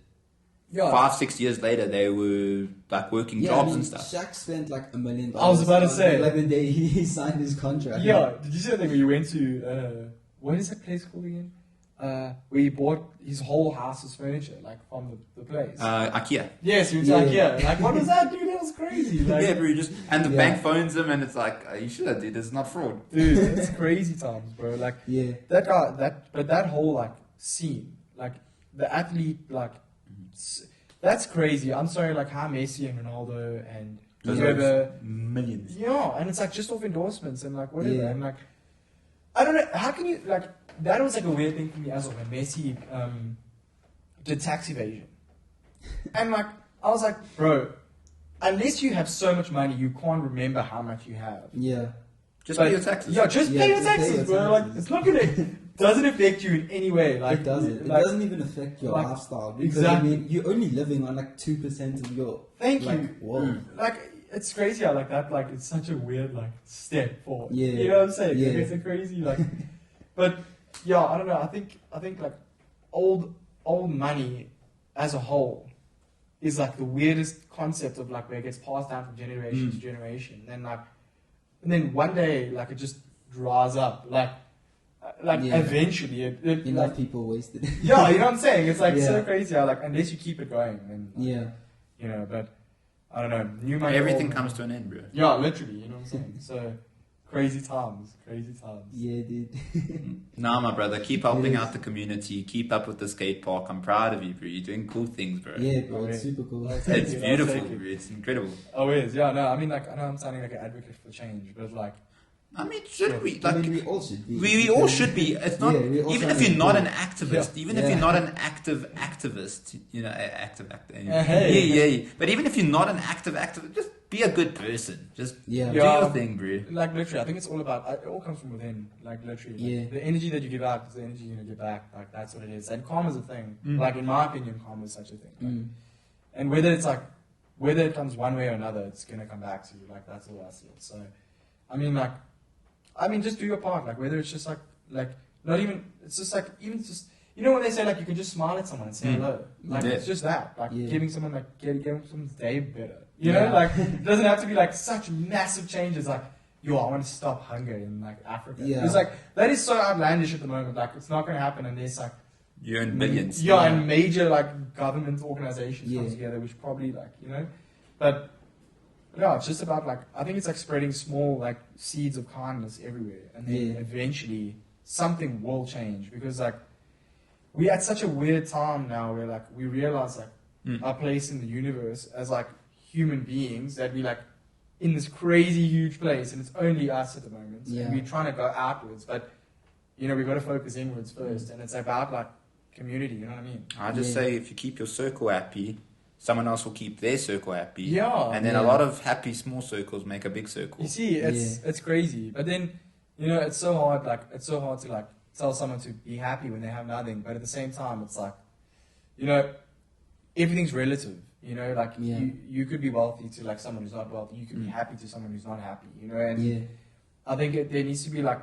5-6 years later, they were like working jobs and stuff. Shaq spent like $1 million. I was about to say. Like the day he signed his contract. Yeah, did you see that thing where you went to what is that place called again? Where he bought his whole house's furniture, like from the place. IKEA. Yes, he was Yeah. like, like, what was that, dude? That was crazy. Like, Yeah, bro, and the Yeah. bank phones him, and it's like, you should have, dude. It's not fraud. dude, it's crazy times, bro. Like, Yeah. that guy, that whole like scene, like the athlete, like that's crazy. I'm sorry, like how Messi and Ronaldo and Those whoever, are millions. yeah, and it's like just off endorsements and like whatever, Yeah. and like I don't know, how can you like that was like a weird thing for me as well when Messi did tax evasion, and like I was like, bro, unless you have so much money, you can't remember how much you have. Yeah. Just But- pay your taxes. Yeah, just Yeah, pay your just pay taxes, your bro. Like taxes. it's not gonna doesn't affect you in any way. Like It doesn't. like, It doesn't even affect your like, lifestyle. Because, exactly. I mean, you're only living on like 2% of your. Thank like, you. Whoa. Like it's crazy how like that it's such a weird like step forward. Yeah. You know what I'm saying? Yeah. Like, it's a crazy like but yeah, I don't know. I think like old money as a whole is like the weirdest concept of like where it gets passed down from generation to generation, and then one day like it just dries up, like eventually it enough like, people wasted. yeah, you know what I'm saying? It's like so crazy how like unless you keep it going, then like, you know, but I don't know. New money, Everything comes to an end, bro. Yeah, literally. You know what I'm saying? So crazy times. Yeah, dude. Nah, my brother, keep helping out the community. Keep up with the skate park. I'm proud of you, bro. You're doing cool things, bro. Yeah, bro, it's super cool. It's beautiful, bro. It's incredible. Oh, it is. Yeah, no, I mean, like, I know I'm sounding like an advocate for change, but like, I mean, should we? Like, I mean, we all should be. We all should be. It's not even if you're not an activist, even if you're not an active activist, you know, active. Yeah. But even if you're not an active activist, just be a good person. Just do your thing, bro. Like literally, I think it's all about. It all comes from within. Like literally, like, the energy that you give out is the energy you're gonna get back. Like that's what it is. And karma is a thing. Like in my opinion, karma is such a thing. Like, and whether it comes one way or another, it's gonna come back to you. Like that's all I see. So, I mean, just do your part. Like whether it's just like not even. It's just like even just. You know when they say like you can just smile at someone and say hello. Like it's just that. Like giving someone like getting someone's day better. You know, like it doesn't have to be like such massive changes. Like I want to stop hunger in like Africa. It's like that is so outlandish at the moment. Like it's not going to happen unless like you earn billions. And major like government organizations come together, which probably like but. Yeah, it's just about like I think it's like spreading small like seeds of kindness everywhere, and then eventually something will change because like we're at such a weird time now where like we realize like our place in the universe as like human beings that we like in this crazy huge place and it's only us at the moment and we're trying to go outwards, but we got to focus inwards first, and it's about like community. You know what I mean? I just say if you keep your circle happy, someone else will keep their circle happy. Yeah. And then a lot of happy small circles make a big circle. You see, it's crazy. But then, it's so hard to like tell someone to be happy when they have nothing. But at the same time, it's like, everything's relative. You could be wealthy to like someone who's not wealthy. You could be happy to someone who's not happy. And I think there needs to be like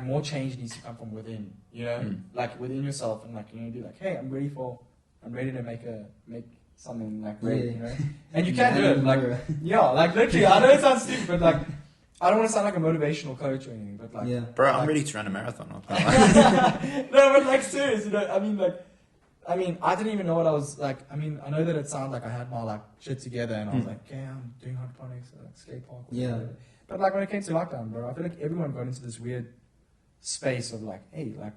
more change needs to come from within. Like within yourself, and like be like, hey, I'm ready to make something like great, and you can do it, like like literally. I know it sounds stupid, but like I don't want to sound like a motivational coach or anything, but like, bro, I'm ready to run a marathon. No, but like serious, I mean, I didn't even know what I was like. I mean, I know that it sounded like I had my like shit together, and I was like, okay, I'm doing hydroponics, skatepark, But like when it came to lockdown, bro, I feel like everyone got into this weird space of like, hey, like,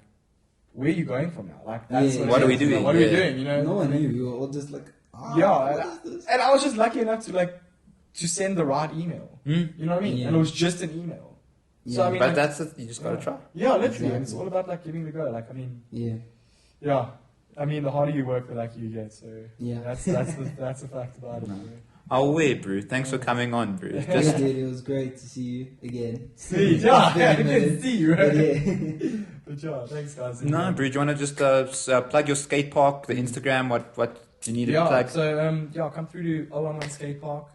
where are you going from now? Like, that's what are we doing? What are we doing? No one knew. We were all just like, what is this? And I was just lucky enough to send the right email. You know what I mean? And it was just an email. So I mean, but that's it. You just gotta try. Yeah, literally. And it's all about like giving the go. Like, I mean, yeah. I mean, the harder you work, the luckier you get. So that's a fact about it. I'll wait, bro. Thanks for coming on, bro. Just it was great to see you again. See, I can see you, right? But yeah, thanks, guys. No, bro. Do you want to just plug your skate park, the Instagram? What do you need to plug? So come through to 011 Skatepark.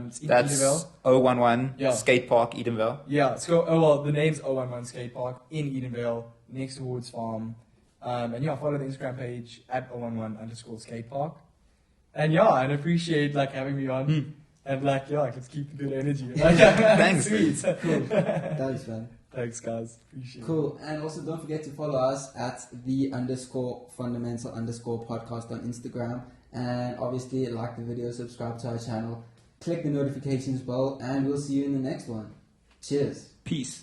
It's That's Edenvale. 011 Skate Park, Edenvale. Yeah, it's the name's 011 Skatepark in Edenvale, next to Woods Farm. And follow the Instagram page at 011_skatepark. And and appreciate like having me on. And like let's keep the good energy. Thanks, sweet. Cool. That was fun. Thanks, guys. Appreciate it. Cool. And also don't forget to follow us at _fundamental_podcast on Instagram. And obviously like the video, subscribe to our channel, click the notifications bell, and we'll see you in the next one. Cheers. Peace.